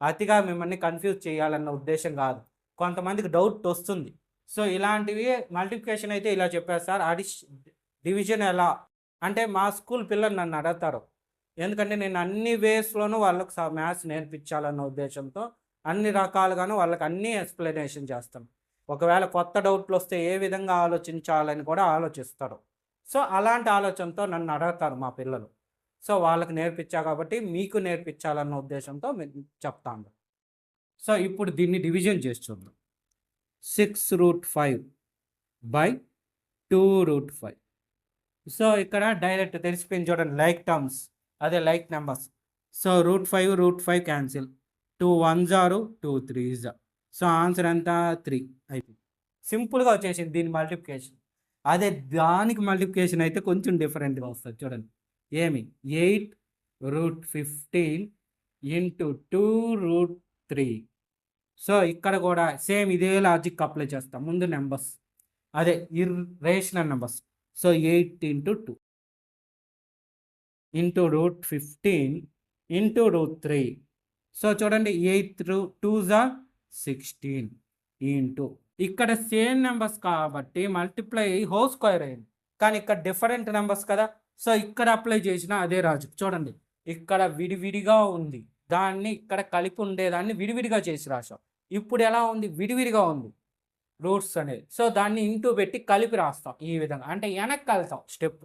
అతిగా మిమ్మల్ని కన్ఫ్యూజ్ చేయాలన్న ఉద్దేశం కాదు. కొంతమందికి డౌట్ వస్తుంది. సో ఇలాంటివి మల్టిప్లికేషన్ అయితే ఇలా చెప్పారు సార్, డివిజన్ ఎలా అంటే మా స్కూల్ పిల్లలు నన్ను అడుగుతారు, ఎందుకంటే నేను అన్ని వేస్లోనూ వాళ్ళకు మ్యాథ్స్ నేర్పించాలన్న ఉద్దేశంతో అన్ని రకాలుగాను వాళ్ళకి అన్నీ ఎక్స్ప్లెనేషన్ చేస్తాను. ఒకవేళ కొత్త డౌట్లు వస్తే ఏ విధంగా ఆలోచించాలని కూడా ఆలోచిస్తారు. సో అలాంటి ఆలోచనతో నన్ను అడుగుతారు మా పిల్లలు. సో వాళ్ళకి నేర్పించా కాబట్టి మీకు నేర్పించాలన్న ఉద్దేశంతో చెప్తాను. సో ఇప్పుడు దీన్ని డివిజన్ చేసి చూద్దాం. 6√5 బై 2√5. సో ఇక్కడ డైరెక్ట్ తెలిసిపోయింది చూడండి, లైక్ టర్మ్స్, అదే like numbers. So √5 cancel, 2 1s are 2 3s. So answer ఎంత? 3 అయిపోయింది. సింపుల్గా వచ్చేసింది దీని మల్టిప్లికేషన్. అదే దానికి మల్టిప్లికేషన్ అయితే కొంచెం డిఫరెంట్గా వస్తుంది చూడండి. ఏమి? 8√15 ఇంటూ 2√3. సో ఇక్కడ కూడా సేమ్ ఇదే లాజిక్ అప్లై చేస్తాం. ముందు నెంబర్స్, అదే rational numbers. So 8 into 2 into √15 into √3. So చూడండి, 8 2s are 16 ఇంటూ ఇక్కడ సేమ్ నెంబర్స్ కాబట్టి మల్టిప్లై హోల్ స్క్వేర్ అయింది, కానీ ఇక్కడ డిఫరెంట్ నెంబర్స్ కదా. సో ఇక్కడ అప్లై చేసిన అదే రాజు చూడండి, ఇక్కడ విడివిడిగా ఉంది, దాన్ని ఇక్కడ కలిపి ఉండేదాన్ని విడివిడిగా చేసి రాసాం. ఇప్పుడు ఎలా ఉంది? విడివిడిగా ఉంది రూట్స్ అనేది. సో దాన్ని ఇంటూ పెట్టి కలిపి రాస్తాం ఈ విధంగా, అంటే వెనక్కి వెళ్తాం స్టెప్.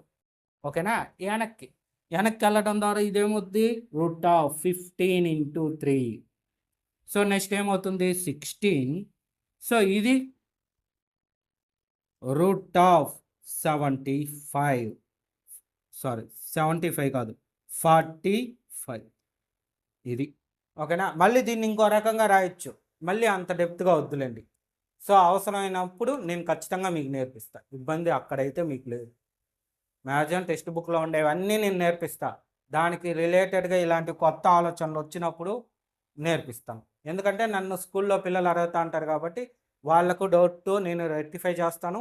ఓకేనా? వెనక్కి వెళ్ళడం ద్వారా ఇదేమవుతుంది? √15 ఇంటూ 3. సో నెక్స్ట్ ఏమవుతుంది? 16. సో ఇది √75, సారీ 75 కాదు 45 ఇది. ఓకేనా? మళ్ళీ దీన్ని ఇంకో రకంగా రాయొచ్చు, మళ్ళీ అంత డెప్త్గా వద్దులేండి. సో అవసరమైనప్పుడు నేను ఖచ్చితంగా మీకు నేర్పిస్తాను, ఇబ్బంది అక్కడైతే మీకు లేదు. మ్యాక్సిమం టెక్స్ట్ బుక్లో ఉండేవన్నీ నేను నేర్పిస్తా, దానికి రిలేటెడ్గా ఇలాంటి కొత్త ఆలోచనలు వచ్చినప్పుడు నేర్పిస్తాను. ఎందుకంటే నన్ను స్కూల్లో పిల్లలు అడుగుతూ ఉంటారు కాబట్టి వాళ్ళకు డౌట్ నేను రెక్టిఫై చేస్తాను.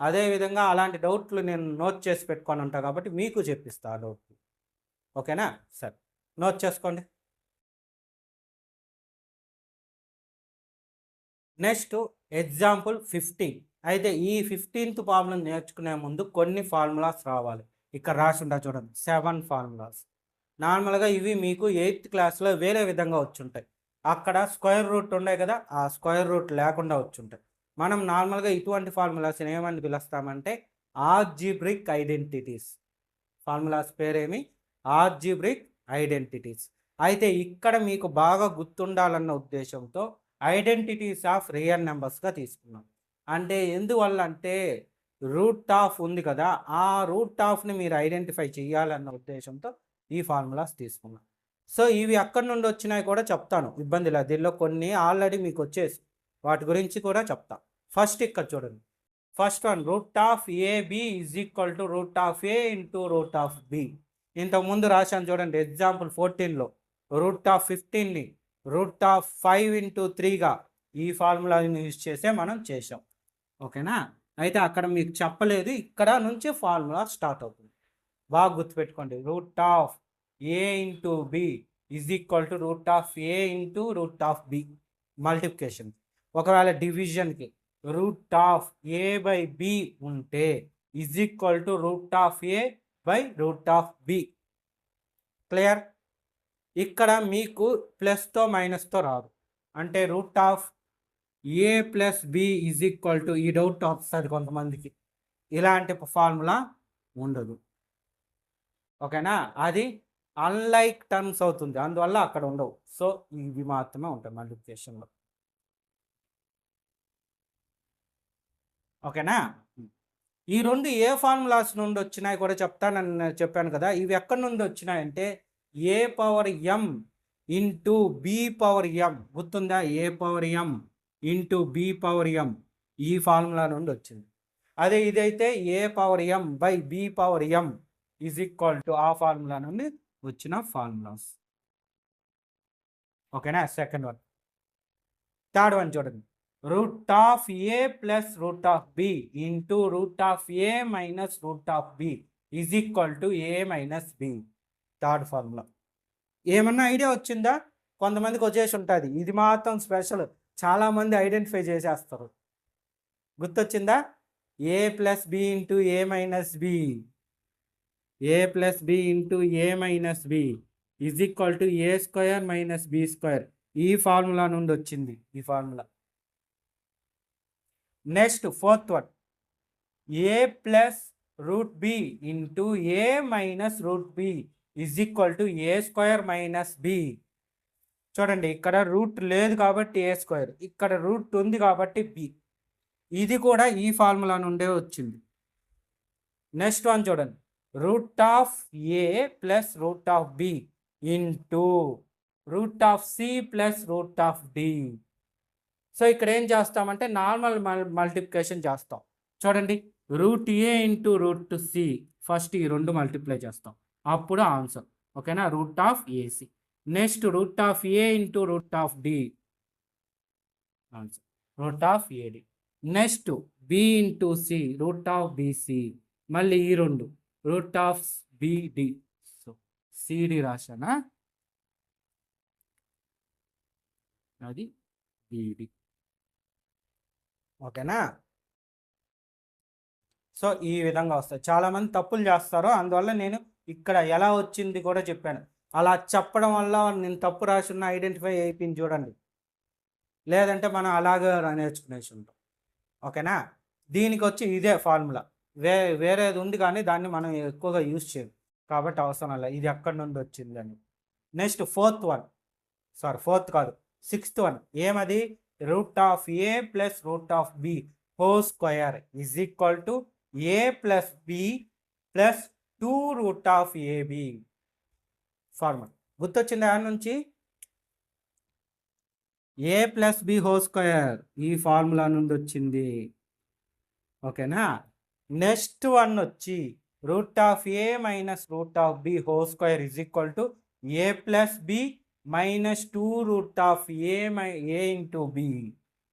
అదేవిధంగా అలాంటి డౌట్లు నేను నోట్ చేసి పెట్టుకొని ఉంటాను కాబట్టి మీకు చెప్పిస్తా ఆ డౌట్లు. ఓకేనా? సరే, నోట్ చేసుకోండి. Next example 15. అయితే ఈ 15th ప్రాబ్లం నేర్చుకునే ముందు కొన్ని ఫార్ములాస్ రావాలి. ఇక్కడ రాసి ఉంటా చూడండి, 7 ఫార్ములాస్. నార్మల్గా ఇవి మీకు 8th క్లాస్లో వేరే విధంగా వచ్చుంటాయి. అక్కడ స్క్వేర్ రూట్ ఉన్నాయి కదా, ఆ స్క్వేర్ రూట్ లేకుండా వచ్చుంటాయి. మనం నార్మల్గా ఇటువంటి ఫార్ములాస్ ఏమని పిలుస్తామంటే ఆల్జీబ్రిక్ ఐడెంటిటీస్. ఫార్ములాస్ పేరేమి? Algebraic identities. అయితే ఇక్కడ మీకు బాగా గుర్తుండాలన్న ఉద్దేశంతో ఐడెంటిటీస్ ఆఫ్ రియల్ నెంబర్స్గా తీసుకున్నాం. అంటే ఎందువల్ల అంటే రూట్ ఆఫ్ ఉంది కదా, ఆ రూట్ ఆఫ్ని మీరు ఐడెంటిఫై చేయాలన్న ఉద్దేశంతో ఈ ఫార్ములాస్ తీసుకున్నాం. సో ఇవి ఎక్కడి నుండి వచ్చినాయి కూడా చెప్తాను, ఇబ్బంది లేదు. దీనిలో కొన్ని ఆల్రెడీ మీకు వచ్చేసి వాటి గురించి కూడా చెప్తా. ఫస్ట్ ఇక్కడ చూడండి, first one √AB is equal to √A into √B. ఇంతకుముందు రాశాను చూడండి ఎగ్జాంపుల్ 14లో. √15ని √5 ఇంటూ 3గా ఈ ఫార్ములాని యూజ్ చేసే మనం చేసాం. ఓకేనా? అయితే అక్కడ మీకు చెప్పలేదు, ఇక్కడ నుంచి ఫార్ములా స్టార్ట్ అవుతుంది. బాగా గుర్తుపెట్టుకోండి. Root of A into b is equal to root of A into root of b multiplication. ఒకవేళ డివిజన్కి root of a by b ఉంటే is equal to root of a by root of b. Clear? ఇక్కడ మీకు ప్లస్తో మైనస్తో రాదు, అంటే root of A plus b is equal to, ఈ డౌట్ వస్తుంది కొంతమందికి, ఇలాంటి ఫార్ములా ఉండదు. ఓకేనా? అది అన్లైక్ టర్మ్స్ అవుతుంది, అందువల్ల అక్కడ ఉండవు. సో ఇవి మాత్రమే ఉంటాయి మల్టిప్లికేషన్లో. ఓకేనా? ఈ రెండు ఏ ఫార్ములాస్ నుండి వచ్చినాయి కూడా చెప్తానని చెప్పాను కదా. ఇవి ఎక్కడి నుండి వచ్చినాయంటే a power m into b power m, గుర్తుందా? A power m into b power m, ఈ ఫార్ములా నుండి వచ్చింది. అదే ఇదైతే a power m by b power m is equal to, ఆ ఫార్ములా నుండి వచ్చిన ఫార్ములాస్. ఓకేనా? Second one. థర్డ్ వన్ చూడండి. Root of A plus root of B into root of A minus root of b is equal to a minus b. Third formula. ఏమన్నా idea వచ్చిందా? కొంతమందికి వచ్చేసి ఉంటుంది, ఇది మాత్రం స్పెషల్, చాలామంది ఐడెంటిఫై చేసేస్తారు. గుర్తొచ్చిందా? A plus B into A minus b, a plus B into A minus B is equal to A square minus B square. ఈ ఫార్ములా నుండి వచ్చింది ఈ formula. Next fourth one. A plus root b into A minus root b is equal to A square minus b. చూడండి, ఇక్కడ route లేదు కాబట్టి ఏ square, ఇక్కడ route ఉంది కాబట్టి బి. ఇది కూడా ఈ ఫార్ములా నుండే వచ్చింది. నెక్స్ట్ వన్ చూడండి. Root of A plus root of B into root of C plus root of D. So ఇక్కడ ఏం చేస్తామంటే నార్మల్ మల్టిప్లికేషన్ చేస్తాం. చూడండి, root A into root C, first ఈ రెండు మల్టిప్లై చేస్తాం, అప్పుడు ఆన్సర్. ఓకేనా? Root of AC. Next root of A into root of D, answer root of AD. Next B into C, root of BC. మళ్ళీ ఈ రెండు root of BD, so CD రాశానా, అది బిడి. ఓకేనా? సో ఈ విధంగా వస్తాయి. చాలామంది తప్పులు చేస్తారు, అందువల్ల నేను ఇక్కడ ఎలా వచ్చింది కూడా చెప్పాను. అలా చెప్పడం వల్ల నేను తప్పు రాసిన ఐడెంటిఫై అయిపోయింది చూడండి, లేదంటే మనం అలాగే నేర్చుకునేసి ఉంటాం. ఓకేనా? దీనికి వచ్చి ఇదే ఫార్ములా, వేరేది ఉంది కానీ దాన్ని మనం ఎక్కువగా యూజ్ చేయం కాబట్టి అవసరం లేదు, ఇది ఎక్కడి నుండి వచ్చిందని. నెక్స్ట్ ఫోర్త్ వన్, ఫోర్త్ కాదు, సిక్స్త్ వన్. ఏమది? Root of A plus root of B whole square is equal to A plus B plus 2 root of AB. Formula గుర్తొచ్చింది దాని నుంచి? A plus B whole square ఈ formula నుండి వచ్చింది. ఓకేనా? Next one వచ్చి root of A minus root of B whole square is equal to A plus B minus 2 root of A into B.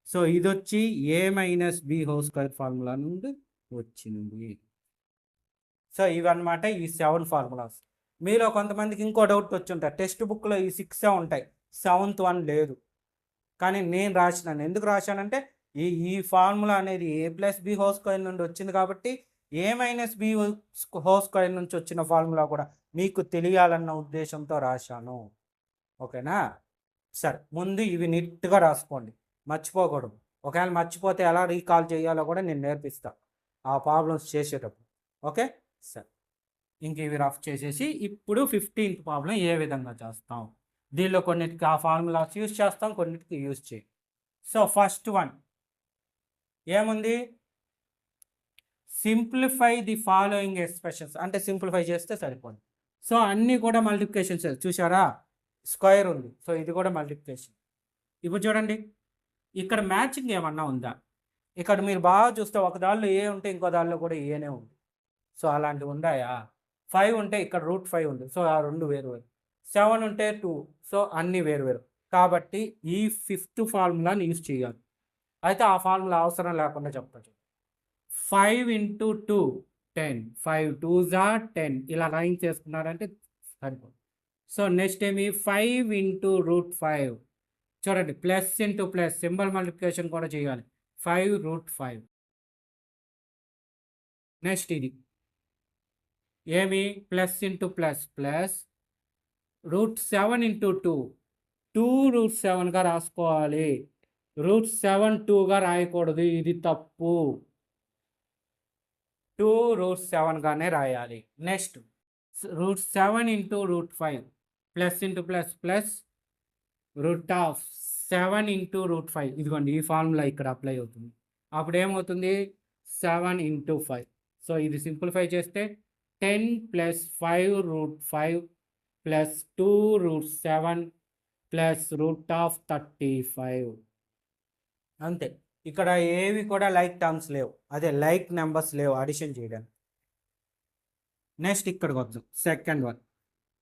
So ఇది వచ్చి a minus b whole square formula నుండి వచ్చింది. So ఇవన్నమాట ఈ 7 formulas. మీలో కొంతమందికి ఇంకో డౌట్ వచ్చి ఉంటాయి, టెక్స్ట్ బుక్లో ఈ 6 ఉంటాయి, 7th వన్ లేదు. కానీ నేను రాసినాను, ఎందుకు రాశానంటే ఈ ఫార్ములా అనేది ఏ ప్లస్ బి హోల్ స్క్వేర్ నుండి వచ్చింది కాబట్టి ఏ మైనస్ బి హోల్ స్క్వేర్ నుంచి వచ్చిన ఫార్ములా కూడా మీకు తెలియాలన్న ఉద్దేశంతో రాశాను. ఓకేనా? సరే, ముందు ఇవి నీట్గా రాసుకోండి, మర్చిపోకూడదు. ఒకవేళ మర్చిపోతే ఎలా రీకాల్ చేయాలో కూడా నేను నేర్పిస్తాను ఆ ప్రాబ్లమ్స్ చేసేటప్పుడు. ఓకే? సరే, ఇంక ఇవి రఫ్ చేసేసి ఇప్పుడు 15th ప్రాబ్లం ఏ విధంగా చేస్తాం. దీనిలో కొన్నిటికి ఆ ఫార్ములాస్ యూజ్ చేస్తాం, కొన్నిటికి యూజ్ చేయం. సో ఫస్ట్ వన్ ఏముంది? సింప్లిఫై ది ఫాలోయింగ్ ఎక్స్ప్రెషన్స్, అంటే సింప్లిఫై చేస్తే సరిపోదు. సో అన్నీ కూడా మల్టిప్లికేషన్స్. చూసారా, స్క్వేర్ ఉంది, సో ఇది కూడా మల్టిప్లికేషన్. ఇప్పుడు చూడండి, ఇక్కడ మ్యాచింగ్ ఏమన్నా ఉందా? ఇక్కడ మీరు బాగా చూస్తే ఒక దానిలో ఏ ఉంటే ఇంకో దానిలో కూడా ఏనే ఉంది. సో అలాంటివి ఉన్నాయా? 5 ఉంటే ఇక్కడ రూట్ 5 ఉంది, సో ఆ రెండు వేరు వేరు. 7 ఉంటే 2, సో అన్నీ వేరు వేరు. కాబట్టి ఈ 5th ఫార్ములాని యూజ్ చేయాలి. అయితే ఆ ఫార్ములా అవసరం లేకుండా చెప్తాను. 5 ఇంటూ 2 10, 5 2s are 10 ఇలా లైన్ చేసుకున్నారంటే సరిపోతుంది. సో నెక్స్ట్ ఏమి 5 ఇంటూ రూట్ 5 చూడండి, plus into plus symbol multiplication కూడా చేయాలి. 5 రూట్ 5. నెక్స్ట్ ఇది ఏమి plus into plus plus root 7 into 2 2 root 7గా రాసుకోవాలి. రూట్ 7 2గా రాయకూడదు, ఇది తప్పు. 2 రూట్ 7గానే రాయాలి. Next root 7 into root 5 plus into plus plus root of 7 into root 5. ఇదిగోండి ఈ ఫార్ములా ఇక్కడ అప్లై అవుతుంది. అప్పుడు ఏమవుతుంది 7 ఇంటూ 5. సో ఇది సింప్లిఫై చేస్తే 10 plus 5 root 5 plus 2 root 7 plus root of 35. అంతే. ఇక్కడ ఏవి కూడా లైక్ టర్మ్స్ లేవు, అదే లైక్ నెంబర్స్ లేవు అడిషన్ చేయడానికి. నెక్స్ట్ ఇక్కడికి వద్దాం సెకండ్ వన్.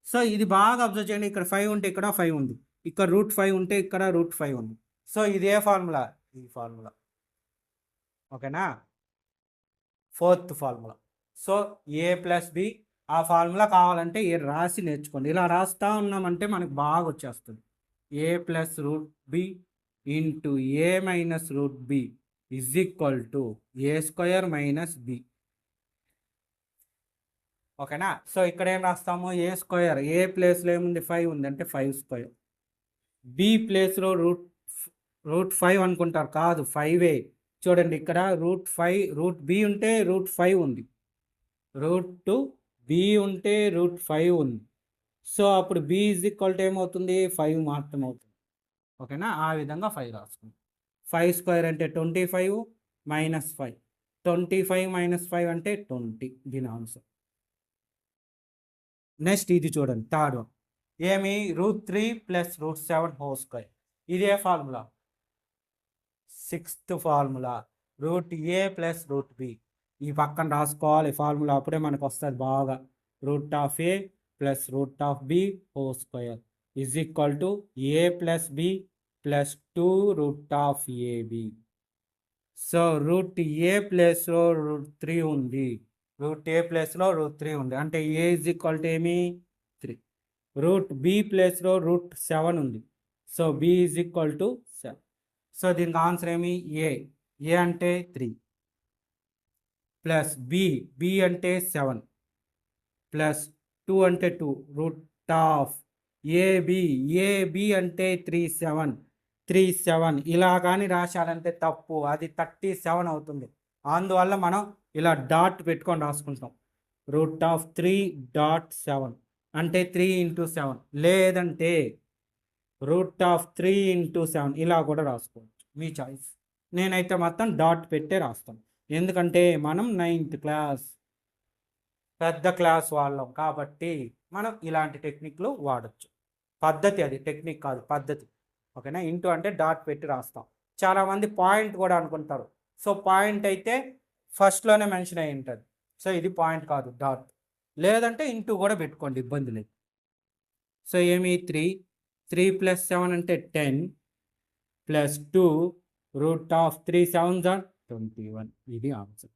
సో ఇది బాగా అబ్జర్వ్ చేయండి, ఇక్కడ 5 ఉంటే ఇక్కడ 5 ఉంది, ఇక్కడ రూట్ 5 ఉంటే ఇక్కడ రూట్ 5 ఉంది. సో ఇది ఏ ఫార్ములా, ఈ ఫార్ములా. ఓకేనా, ఫోర్త్ ఫార్ములా. సో ఏ ప్లస్ బి, ఆ ఫార్ములా కావాలంటే ఏ రాసి నేర్చుకోండి. ఇలా రాస్తా ఉన్నామంటే మనకు బాగా వచ్చేస్తుంది. A plus root b into A minus root b is equal to A square minus b. ఓకేనా. సో ఇక్కడ ఏం రాస్తాము, ఏ స్క్వేర్, ఏ ప్లేస్లో ఏముంది 5 ఉంది అంటే 5 స్క్వేర్. బి ప్లేస్లో రూట్ 5 అనుకుంటారు, కాదు 5ఏ. చూడండి ఇక్కడ రూట్ బి ఉంటే రూట్ 5 ఉంది, రూట్ బి ఉంటే రూట్ 5 ఉంది. సో అప్పుడు బి ఈజ్ ఈక్వల్ టు ఏమవుతుంది 5 మాత్రం అవుతుంది. ఓకేనా, ఆ విధంగా 5 రాసుకుంటాం. 5 స్క్వేర్ అంటే 25 మైనస్ 5, 25 మైనస్ 5 అంటే 20. దీని ఆన్సర్. నెక్స్ట్ ఇది చూడండి థర్డ్ వన్. ఏమి root 3 plus root 7 whole square. ఇదే formula, sixth formula. Root a plus root b ఈ పక్కన రాసుకోవాలి ఫార్ములా, అప్పుడే మనకు వస్తుంది బాగా. Root of A plus root of B whole square is equal to A plus B plus 2 root of AB. So root a ప్లేస్లో root 3 ఉంది, route a ప్లేస్లో రూట్ 3 ఉంది అంటే ఏ ఈజ్ ఈక్వల్ టు ఏమి 3. రూట్ బి ప్లేస్లో root 7 ఉంది, so B is equal to 7. So దీనికి answer ఏమి ఏ అంటే 3 ప్లస్ బి అంటే 7 ప్లస్ 2 అంటే 2 రూట్ ఆఫ్ ఏబి అంటే 37 ఇలా కానీ రాశారంటే తప్పు, అది 37 అవుతుంది. అందువల్ల మనం ఇలా డాట్ పెట్టుకొని రాసుకుంటాం. రూట్ ఆఫ్ 3.7 అంటే 3 ఇంటూ 7, లేదంటే రూట్ ఆఫ్ 3 ఇంటూ 7 ఇలా కూడా రాసుకోవచ్చు, మీ చాయిస్. నేనైతే మొత్తం డాట్ పెట్టే రాస్తాను, ఎందుకంటే మనం 9th క్లాస్ పెద్ద క్లాస్ వాళ్ళం కాబట్టి మనం ఇలాంటి టెక్నిక్లు వాడచ్చు. పద్ధతి, అది టెక్నిక్ కాదు పద్ధతి. ఓకేనా, ఇంటూ అంటే డాట్ పెట్టి రాస్తాం. చాలామంది పాయింట్ కూడా అనుకుంటారు. సో పాయింట్ అయితే ఫస్ట్లోనే మెన్షన్ అయి ఉంటుంది, సో ఇది పాయింట్ కాదు డాట్. లేదంటే ఇంటూ కూడా పెట్టుకోండి, ఇబ్బంది లేదు. సో ఏమి 3 ప్లస్ 7 అంటే 10 plus 2 root of 3 7s are 21. ఇది ఆన్సర్.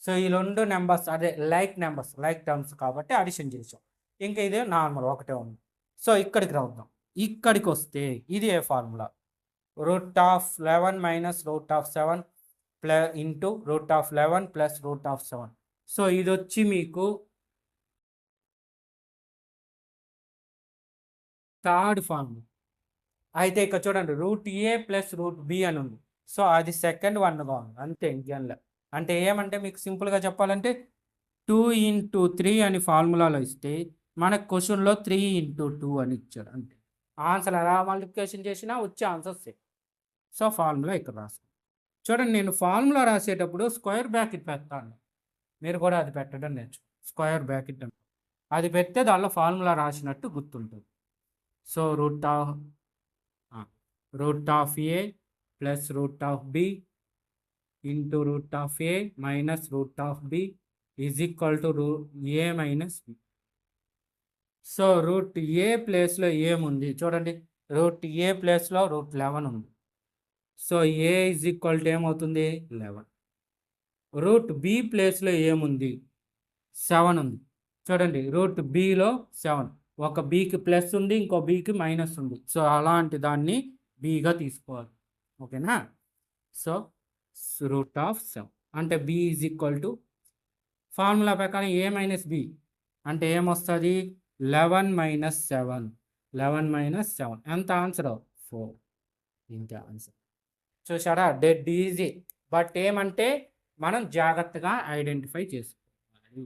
సో ఈ రెండు నెంబర్స్ అదే లైక్ నెంబర్స్, లైక్ టర్మ్స్ కాబట్టి అడిషన్ చేసాం. ఇంకా ఇదే నార్మల్ ఒకటే ఉంది. సో ఇక్కడికి రావద్దాం. ఇక్కడికి వస్తే ఇది ఏ formula, root of 11 minus root of 7 plus into root of 11 plus root of 7. So ఇది వచ్చి మీకు థర్డ్ ఫార్ములా. అయితే ఇక్కడ చూడండి root a plus root b అని ఉంది, సో అది సెకండ్ వన్గా ఉంది అంతే, ఇంకేం లేదు. అంటే ఏమంటే మీకు సింపుల్గా చెప్పాలంటే 2 ఇంటూ 3 అని ఫార్ములాలో ఇస్తే మనకు క్వశ్చన్లో 3 ఇంటూ 2 అని ఇచ్చాడు. అంతే, ఆన్సర్ ఎలా మల్టిప్లికేషన్ చేసినా వచ్చే ఆన్సర్ సేమ్. సో ఫార్ములా ఇక్కడ రాసుకోండి. చూడండి నేను ఫార్ములా రాసేటప్పుడు స్క్వేర్ బ్రాకెట్ పెడతాను, మీరు కూడా అది పెట్టడం నేర్చు. స్క్వేర్ బ్రాకెట్ అంటే అది పెడితే దానిలో ఫార్ములా రాసినట్టు గుర్తుంటుంది. So root of A plus root of B into root of A minus root of b is equal to a minus b. So root a ప్లేస్లో ఏముంది చూడండి, రూట్ ఏ ప్లేస్లో రూట్ 11 ఉంది, so a is equal to ఏమవుతుంది 11. Route B ప్లేస్లో ఏముంది 7 ఉంది. చూడండి రూట్ బిలో 7, ఒక బికి ప్లస్ ఉంది, ఇంకో బికి మైనస్ ఉంది. సో అలాంటి దాన్ని బిగా తీసుకోవాలి. ఓకేనా? సో √7 అంటే B is equal to formula ప్రకారం ఏ మైనస్ బి అంటే ఏమొస్తుంది? 11 - 7. 11 - 7 ఎంత ఆన్సర్? 4. ఇంతే ఆన్సర్. చూసారా? Dead easy. బట్ ఏమంటే మనం జాగ్రత్తగా ఐడెంటిఫై చేసుకోవాలి.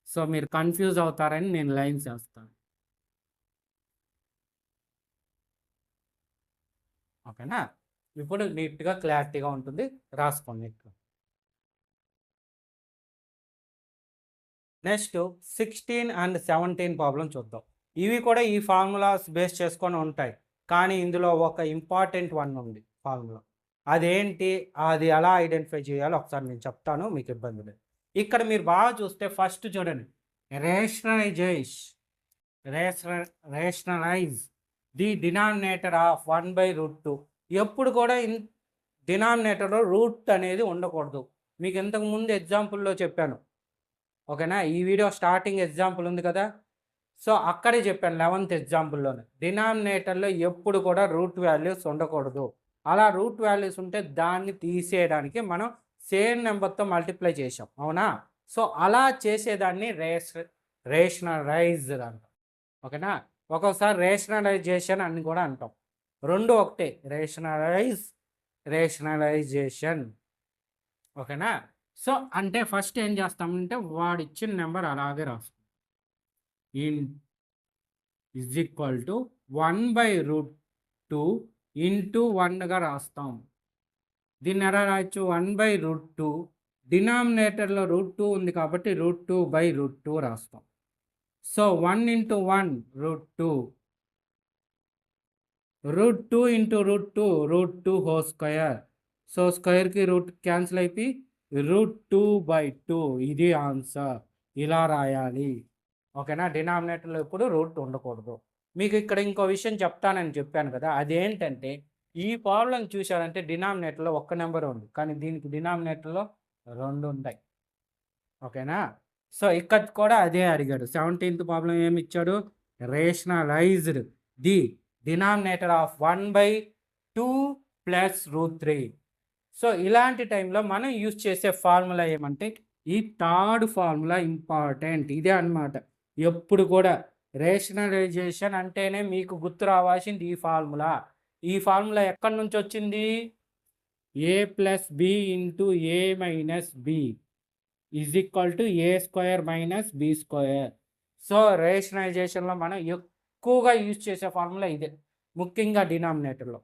సో మీరు కన్ఫ్యూజ్ అవుతారని నేను లైన్స్ వేస్తాను. ఓకేనా? ఇప్పుడు నీట్గా క్లారిటీగా ఉంటుంది, రాసుకోండి ఇక్కడ. నెక్స్ట్ 16 and 17 ప్రాబ్లం చూద్దాం. ఇవి కూడా ఈ ఫార్ములాస్ బేస్ చేసుకొని ఉంటాయి, కానీ ఇందులో ఒక ఇంపార్టెంట్ వన్ ఉంది ఫార్ములా. అదేంటి, అది ఎలా ఐడెంటిఫై చేయాలో ఒకసారి నేను చెప్తాను, మీకు ఇబ్బంది లేదు. ఇక్కడ మీరు బాగా చూస్తే ఫస్ట్ చూడండి, రేషనలైజ్ ది డినామినేటర్ ఆఫ్ 1/√2. ఎప్పుడు కూడా డినామినేటర్లో రూట్ అనేది ఉండకూడదు. మీకు ఇంతకుముందు ఎగ్జాంపుల్లో చెప్పాను. ఓకేనా? ఈ వీడియో స్టార్టింగ్ ఎగ్జాంపుల్ ఉంది కదా, సో అక్కడే చెప్పాను 11th ఎగ్జాంపుల్లోనే. డినామినేటర్లో ఎప్పుడు కూడా రూట్ వాల్యూస్ ఉండకూడదు. అలా రూట్ వాల్యూస్ ఉంటే దాన్ని తీసేయడానికి మనం సేమ్ నెంబర్తో మల్టిప్లై చేసాం, అవునా? సో అలా చేసేదాన్ని రేషనలైజ్డ్ అంటాం. ఓకేనా? ఒక్కొక్కసారి రేషనలైజేషన్ అని కూడా అంటాం. రెండు ఒకటే, రేషనలైజేషన్. ఓకేనా? సో అంటే ఫస్ట్ ఏం చేస్తామంటే వాడు ఇచ్చిన నెంబర్ అలాగే రాస్తాం. ఈజ్ ఈక్వల్ టు 1/√2 ఇంటూ 1గా రాస్తాం. దీన్ని ఎలా రాయొచ్చు? 1/√2, డినామినేటర్లో √2 ఉంది కాబట్టి √2/√2 రాస్తాం. సో 1 × 1 √2, √2 × √2 √2². సో స్క్వేర్కి రూట్ క్యాన్సిల్ అయిపోయి √2/2. ఇది ఆన్సర్. ఇలా రాయాలి. ఓకేనా? డినామినేటర్లో ఎప్పుడు రూట్ ఉండకూడదు. మీకు ఇక్కడ ఇంకో విషయం చెప్తానని చెప్పాను కదా, అదేంటంటే ఈ ప్రాబ్లం చూశారంటే డినామినేటర్లో ఒక్క నెంబర్ ఉంది, కానీ దీనికి డినామినేటర్లో 2 ఉంటాయి. ఓకేనా? సో ఇక్కడ కూడా అదే అడిగాడు. 17th ప్రాబ్లం ఏమి ఇచ్చాడు? Rationalised the denominator of 1/2 + √3. So ఇలాంటి టైంలో మనం యూజ్ చేసే ఫార్ములా ఏమంటే ఈ థర్డ్ ఫార్ములా ఇంపార్టెంట్. ఇదే అన్నమాట. ఎప్పుడు కూడా రేషనలైజేషన్ అంటేనే మీకు గుర్తు రావాల్సింది ఈ ఫార్ములా. ఈ ఫార్ములా ఎక్కడి నుంచి వచ్చింది? a + b × a - b is equal to a² - b². So రేషనలైజేషన్లో మనం ఎక్కువగా యూజ్ చేసే ఫార్ములా ఇదే, ముఖ్యంగా డినామినేటర్లో.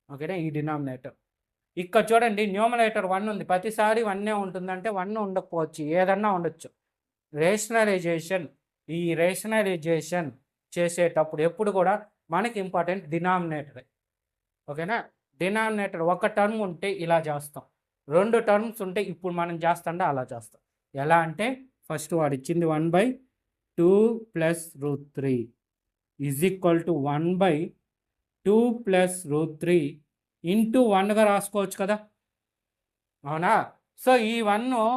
ఓకేనా? ఈ డినామినేటర్ ఇక్కడ చూడండి, న్యూమరేటర్ 1 ఉంది, ప్రతిసారి 1 ఉంటుందంటే 1 ఉండకపోవచ్చు, ఏదన్నా ఉండొచ్చు. ఈ రేషనలైజేషన్ చేసేటప్పుడు ఎప్పుడు కూడా మనకి ఇంపార్టెంట్ డినామినేటర్. ఓకేనా? డినామినేటర్ ఒక టర్మ్ ఉంటే ఇలా చేస్తాం, 2 టర్మ్స్ ఉంటే ఇప్పుడు మనం చేస్తాంటే అలా చేస్తాం. ఎలా అంటే ఫస్ట్ వాడు ఇచ్చింది 1/2 + √3 ఈజ్ ఈక్వల్ టు 1/2 + √3 ఇంటూ 1గా రాసుకోవచ్చు కదా, అవునా? సో ఈ 1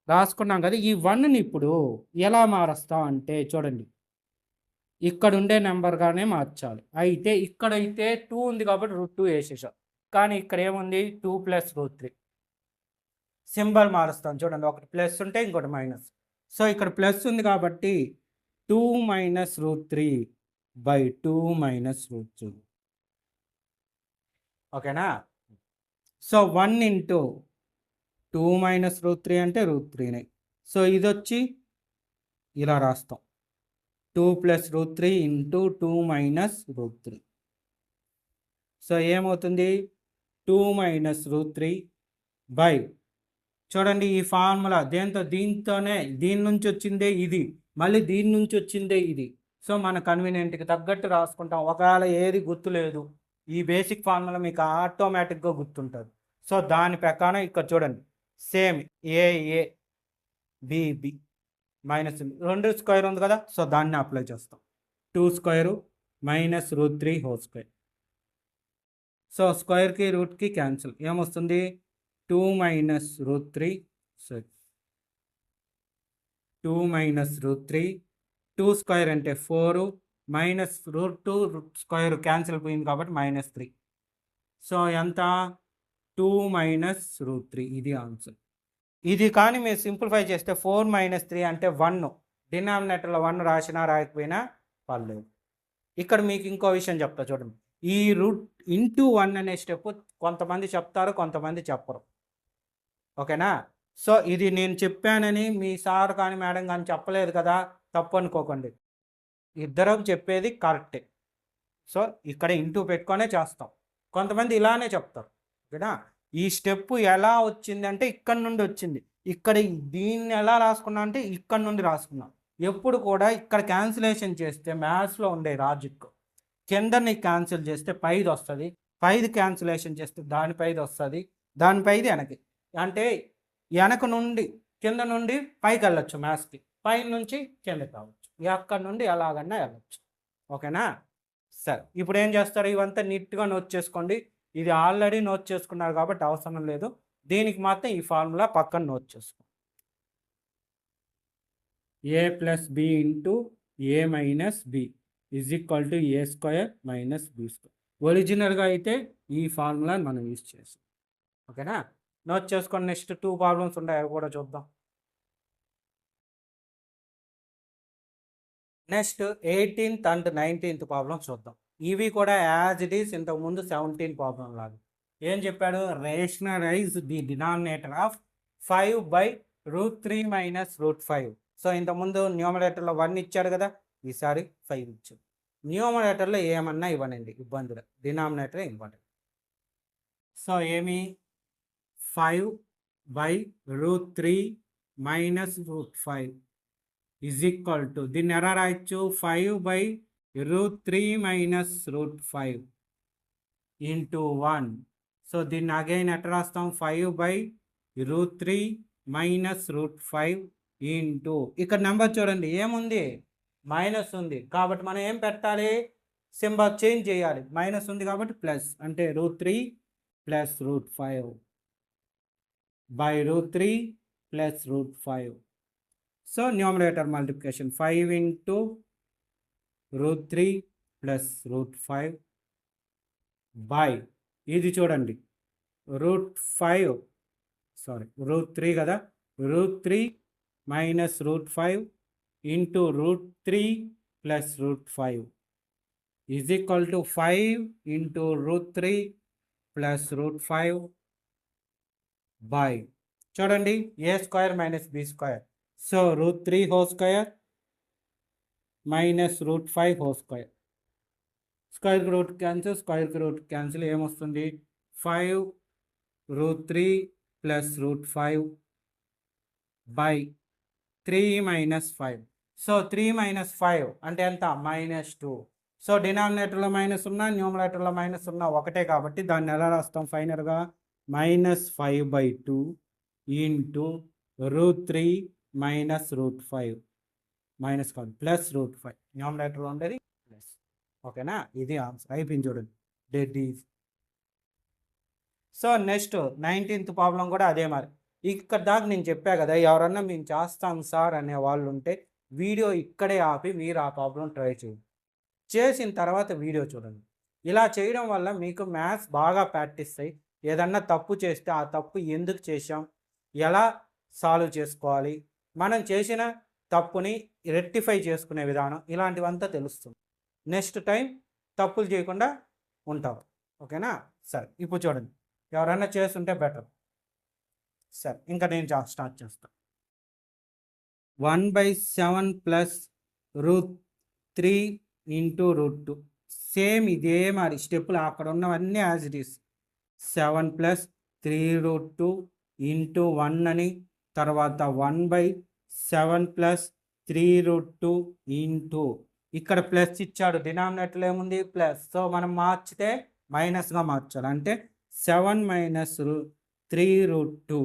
రాసుకున్నాం కదా, ఈ 1ని ఇప్పుడు ఎలా మారుస్తాం అంటే చూడండి, ఇక్కడ ఉండే నెంబర్గానే మార్చాలి. అయితే ఇక్కడైతే 2 ఉంది కాబట్టి √2 వేసేసాం, కానీ ఇక్కడ ఏముంది? 2 + √3. సింబల్ మారుస్తాం చూడండి, ఒకటి ప్లస్ ఉంటే ఇంకోటి మైనస్. సో ఇక్కడ ప్లస్ ఉంది కాబట్టి 2 - √3/2 - √2. ఓకేనా? సో 1 × 2 - √3 అంటే √3నే. సో ఇది వచ్చి ఇలా రాస్తాం, 2 + √3 × 2 - √3. సో ఏమవుతుంది? 2 - √3 బై, చూడండి ఈ ఫార్ములా దీంతోనే, దీని నుంచి వచ్చిందే ఇది, మళ్ళీ దీని నుంచి వచ్చిందే ఇది. సో మన కన్వీనియంట్కి తగ్గట్టు రాసుకుంటాం. ఒకవేళ ఏది గుర్తులేదు, ఈ బేసిక్ ఫార్ములా మీకు ఆటోమేటిక్గా గుర్తుంటుంది. సో దాని ప్రకారం ఇక్కడ చూడండి, same A B minus 2 square ఉంది కదా, సో దాన్ని అప్లై చేస్తాం. 2² - √3². సో స్క్వేర్కి రూట్కి క్యాన్సిల్, ఏమొస్తుంది? 2 - √3. 2 మైనస్ రూట్ 3, 2 స్క్వేర్ అంటే 4 minus root 2 root square cancel పోయింది కాబట్టి -3. సో ఎంత 2 మైనస్ రూట్ 3 ఇది ఆన్సర్. ఇది కానీ మీరు సింప్లిఫై చేస్తే 4 మైనస్ 3 అంటే 1, డినామినేటర్లో 1 రాసినా రాయకపోయినా పర్లేదు. ఇక్కడ మీకు ఇంకో విషయం చెప్తా చూడండి. ఈ రూట్ ఇంటూ 1 అనే స్టెప్ కొంతమంది చెప్తారు, కొంతమంది చెప్పరు. ఓకేనా? సో ఇది నేను చెప్పానని మీ సార్ కానీ మేడం కానీ చెప్పలేదు కదా, తప్పు అనుకోకండి. ఇద్దరం చెప్పేది కరెక్టే. సో ఇక్కడ ఇంటూ పెట్టుకొనే చేస్తాం. కొంతమంది ఇలానే చెప్తారు. ఓకేనా? ఈ స్టెప్ ఎలా వచ్చిందంటే ఇక్కడ నుండి వచ్చింది. ఇక్కడ దీన్ని ఎలా రాసుకున్నా అంటే ఇక్కడ నుండి రాసుకున్నాం. ఎప్పుడు కూడా ఇక్కడ క్యాన్సిలేషన్ చేస్తే మ్యాథ్స్లో ఉండే లాజిక్ కిందని క్యాన్సిల్ చేస్తే పైది వస్తుంది, పైది క్యాన్సిలేషన్ చేస్తే దానిపైది వస్తుంది, దానిపైది వెనక్కి. అంటే వెనక నుండి కింద నుండి పైకి వెళ్ళొచ్చు మ్యాథ్స్కి, పై నుంచి కిందకి రావచ్చు, ఎక్కడి నుండి ఎలాగన్నా వెళ్ళొచ్చు. ఓకేనా? సరే, ఇప్పుడు ఏం చేస్తారు, ఇవంతా నీట్గా నోట్ చేసుకోండి. ఇది ఆల్రెడీ నోట్ చేసుకున్నారు కాబట్టి అవసరం లేదు. దీనికి మాత్రం ఈ ఫార్ములా పక్కన నోట్ చేసుకోండి. a plus B into A minus B is equal to A square minus B square. ఒరిజినల్గా అయితే ఈ ఫార్ములా మనం యూజ్ చేస్తాం. ఓకేనా? నోట్ చేసుకొని నెక్స్ట్ 2 ప్రాబ్లమ్స్ ఉంటాయి, అవి కూడా చూద్దాం. Next 18th and 19th problems చూద్దాం. ఇవి కూడా యాజ్ ఇట్ ఈస్ ఇంతకుముందు 17 ప్రాబ్లం లాగా. ఏం చెప్పాడు, rationalize the denominator of 5/√3 minus √5. So ఇంతకుముందు న్యూమరేటర్లో 1 ఇచ్చాడు కదా, ఈసారి 5 ఇచ్చాడు. న్యూమరేటర్లో ఏమన్నా ఇవ్వనండి, ఇబ్బందులు. Denominator important. సో ఏమి 5/√3 మైనస్ √5 ఈజ్ ఈక్వల్ టు, దీన్ని ఎలా రాయొచ్చు, 5/√3 మైనస్ √5 ఇంటూ 1. సో దీన్ని అగైన్ ఎట్లా రాస్తాం, 5/√3 మైనస్ √5 ఇంటూ, ఇక్కడ నెంబర్ చూడండి ఏముంది, మైనస్ ఉంది కాబట్టి మనం ఏం పెట్టాలి, సింబల్ చేంజ్ చేయాలి. మైనస్ ఉంది కాబట్టి ప్లస్, అంటే √3 plus √5 /√3 plus √5. So numerator multiplication 5 into √3 plus √5 by, ఇది చూడండి √3 కదా, √3 minus √5 into √3 plus √5 is equal to 5 into √3 plus √5 by, చూడండి a square minus B square. So √3 whole square minus √5 whole square. స్క్వేర్కి root cancel, స్క్వేర్కి root cancel, ఏమొస్తుంది 5√3 plus √5 by 3 minus 5. So 3 minus 5 అంటే ఎంత, -2. So డినామినేటర్లో minus ఉన్నా న్యూమరేటర్లో minus ఉన్నా ఒకటే కాబట్టి దాన్ని ఎలా రాస్తాం ఫైనల్గా, -5/2 ఇంటూ √3 మైనస్ √5, మైనస్ కాదు ప్లస్ √5, న్యూమరేటర్లో ఉండేది ప్లస్. ఓకేనా? ఇది ఆన్సర్ అయిపోయింది చూడండి, dead is. So next 19th problem కూడా అదే మరి. ఇక్కడ దాకా నేను చెప్పా కదా, ఎవరన్నా మేము చేస్తాం సార్ అనే వాళ్ళు ఉంటే వీడియో ఇక్కడే ఆపి మీరు ఆ ప్రాబ్లం ట్రై చేయండి. చేసిన తర్వాత వీడియో చూడండి. ఇలా చేయడం వల్ల మీకు మ్యాథ్స్ బాగా ప్రాక్టీస్ అయ్యి ఏదన్నా తప్పు చేస్తే ఆ తప్పు ఎందుకు చేసాం, ఎలా సాల్వ్ చేసుకోవాలి, మనం చేసిన తప్పుని రెక్టిఫై చేసుకునే విధానం, ఇలాంటివంతా తెలుస్తుంది. నెక్స్ట్ టైం తప్పులు చేయకుండా ఉంటారు. ఓకేనా? సరే, ఇప్పుడు చూడండి, ఎవరైనా చేస్తుంటే బెటర్. సరే, ఇంకా నేను స్టార్ట్ చేస్తాను. 1/7 ప్లస్ √3 ఇంటూ √2. సేమ్ ఇదే మరి స్టెప్పులు అక్కడ ఉన్నవన్నీ as it is. 7 plus 3√2 into 1 అని, తర్వాత 1/7 ప్లస్ 3√2 ఇంటూ, ఇక్కడ ప్లస్ ఇచ్చాడు, డినామినేటర్లో ఏముంది ప్లస్. సో మనం మార్చితే మైనస్గా మార్చాలి, అంటే 7 minus 3√2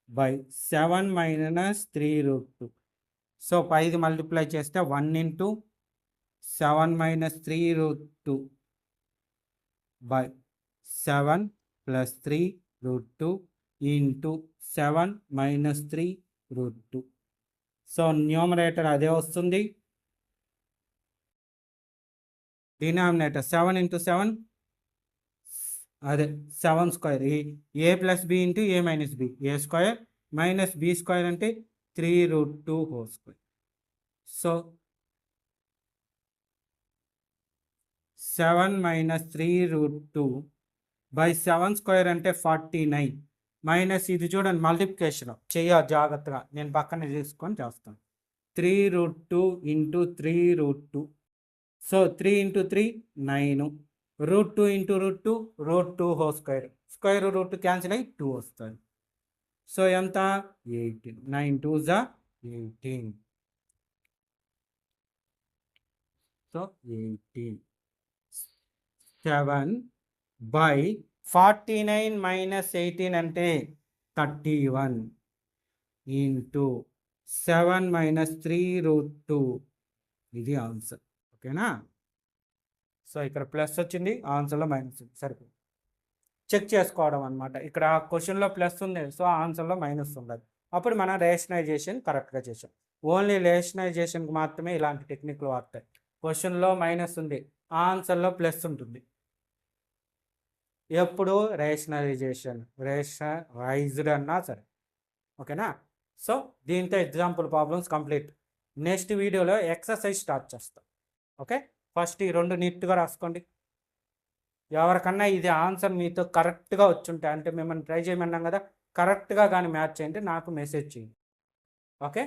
by 7 minus 3√2. So 5 multiply చేస్తే 1 into 7 minus 3√2 by 7 plus 3√2 into 7 minus 3√2. So numerator అదే వస్తుంది, డినామినేటర్ 7 × 7 అదే 7 స్క్వేర్, ఏ ప్లస్ బి ఇంటూ ఏ మైనస్ బి, ఏ స్క్వేర్ మైనస్ బి స్క్వేర్ అంటే 3√2 whole square. So 7 minus 3√2 by 7 square అంటే 49 మైనస్ ఇది చూడండి multiplication చేయాలి జాగ్రత్తగా, నేను పక్కన తీసుకొని చేస్తాను. 3√2 into 3√2, so 3 × 3 9, √2 into √2 √2 whole square, square root cancel అయ్యి 2 వస్తుంది. సో ఎంత 18, 9 2 జా 18, సో 18. 7 బై 49 మైనస్ 18 అంటే 31 ఇంటూ 7 మైనస్ 3√2, ఇది ఆన్సర్. ఓకేనా? సో ఇక్కడ ప్లస్ వచ్చింది, ఆన్సర్లో మైనస్ ఉంది, సరిపోయింది. చెక్ చేసుకోవడం అనమాట. ఇక్కడ క్వశ్చన్లో ప్లస్ ఉంది, సో ఆన్సర్లో మైనస్ ఉండదు. అప్పుడు మనం రేషనలైజేషన్ కరెక్ట్గా చేసాం. ఓన్లీ రేషనలైజేషన్కి మాత్రమే ఇలాంటి టెక్నిక్లు వాడతాయి. క్వశ్చన్లో మైనస్ ఉంది, ఆన్సర్లో ప్లస్ ఉంటుంది. ఎప్పుడు రేషనలైజ్డ్ అన్నా సరే. ఓకేనా? సో దీంతో ఎగ్జాంపుల్ ప్రాబ్లమ్స్ కంప్లీట్. నెక్స్ట్ వీడియోలో ఎక్సర్సైజ్ స్టార్ట్ చేస్తాం. ఓకే, ఫస్ట్ ఈ 2 నీట్గా రాసుకోండి. ఎవరికన్నా ఇది ఆన్సర్ మీతో కరెక్ట్గా వచ్చుంటే, అంటే మిమ్మల్ని ట్రై చేయమన్నాం కదా, కరెక్ట్గా కానీ మ్యాచ్ చేయండి, నాకు మెసేజ్ చేయండి. ఓకే,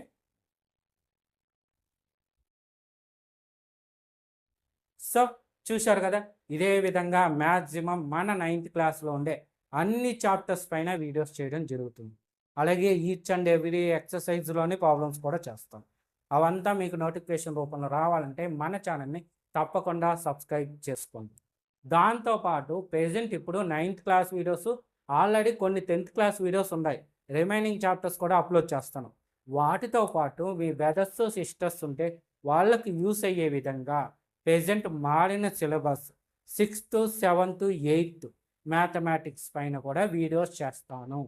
సో చూశారు కదా, ఇదే విధంగా మ్యాక్సిమం మన 9th క్లాస్లో ఉండే అన్ని చాప్టర్స్ పైన వీడియోస్ చేయడం జరుగుతుంది. అలాగే ఈచ్ అండ్ ఎవ్రీ ఎక్సర్సైజ్లోని ప్రాబ్లమ్స్ కూడా చేస్తాం. అవంతా మీకు నోటిఫికేషన్ రూపంలో రావాలంటే మన ఛానల్ని తప్పకుండా సబ్స్క్రైబ్ చేసుకోండి. దాంతోపాటు ప్రెజెంట్ ఇప్పుడు 9th క్లాస్ వీడియోస్, ఆల్రెడీ కొన్ని 10th క్లాస్ వీడియోస్ ఉన్నాయి, రిమైనింగ్ చాప్టర్స్ కూడా అప్లోడ్ చేస్తాను. వాటితో పాటు మీ బ్రదర్స్ సిస్టర్స్ ఉంటే వాళ్ళకి యూస్ అయ్యే విధంగా ప్రెజెంట్ మారిన syllabus 6th 7th 8th mathematics పైన కూడా వీడియోస్ చేస్తాను.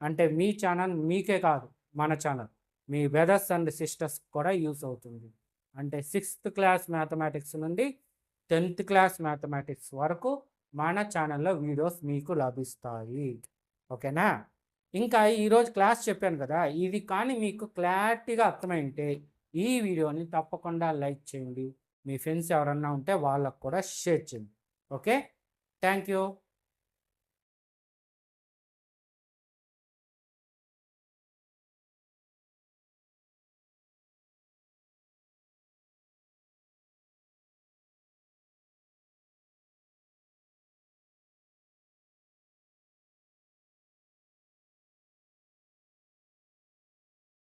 అంటే మీ ఛానల్ మీకే కాదు, మన channel me brothers and sisters కూడా యూస్ అవుతుంది. అంటే 6th క్లాస్ మ్యాథమెటిక్స్ నుండి 10th క్లాస్ మ్యాథమెటిక్స్ వరకు మన ఛానల్లో వీడియోస్ మీకు లభిస్తాయి. ఓకేనా? ఇంకా ఈరోజు క్లాస్ చెప్పాను కదా, ఇది కానీ మీకు క్లారిటీగా అర్థమైంటే ఈ వీడియోని తప్పకుండా లైక్ చేయండి. మీ ఫ్రెండ్స్ ఎవరన్నా ఉంటే వాళ్ళకు కూడా షేర్ చేయండి. Okay, thank you.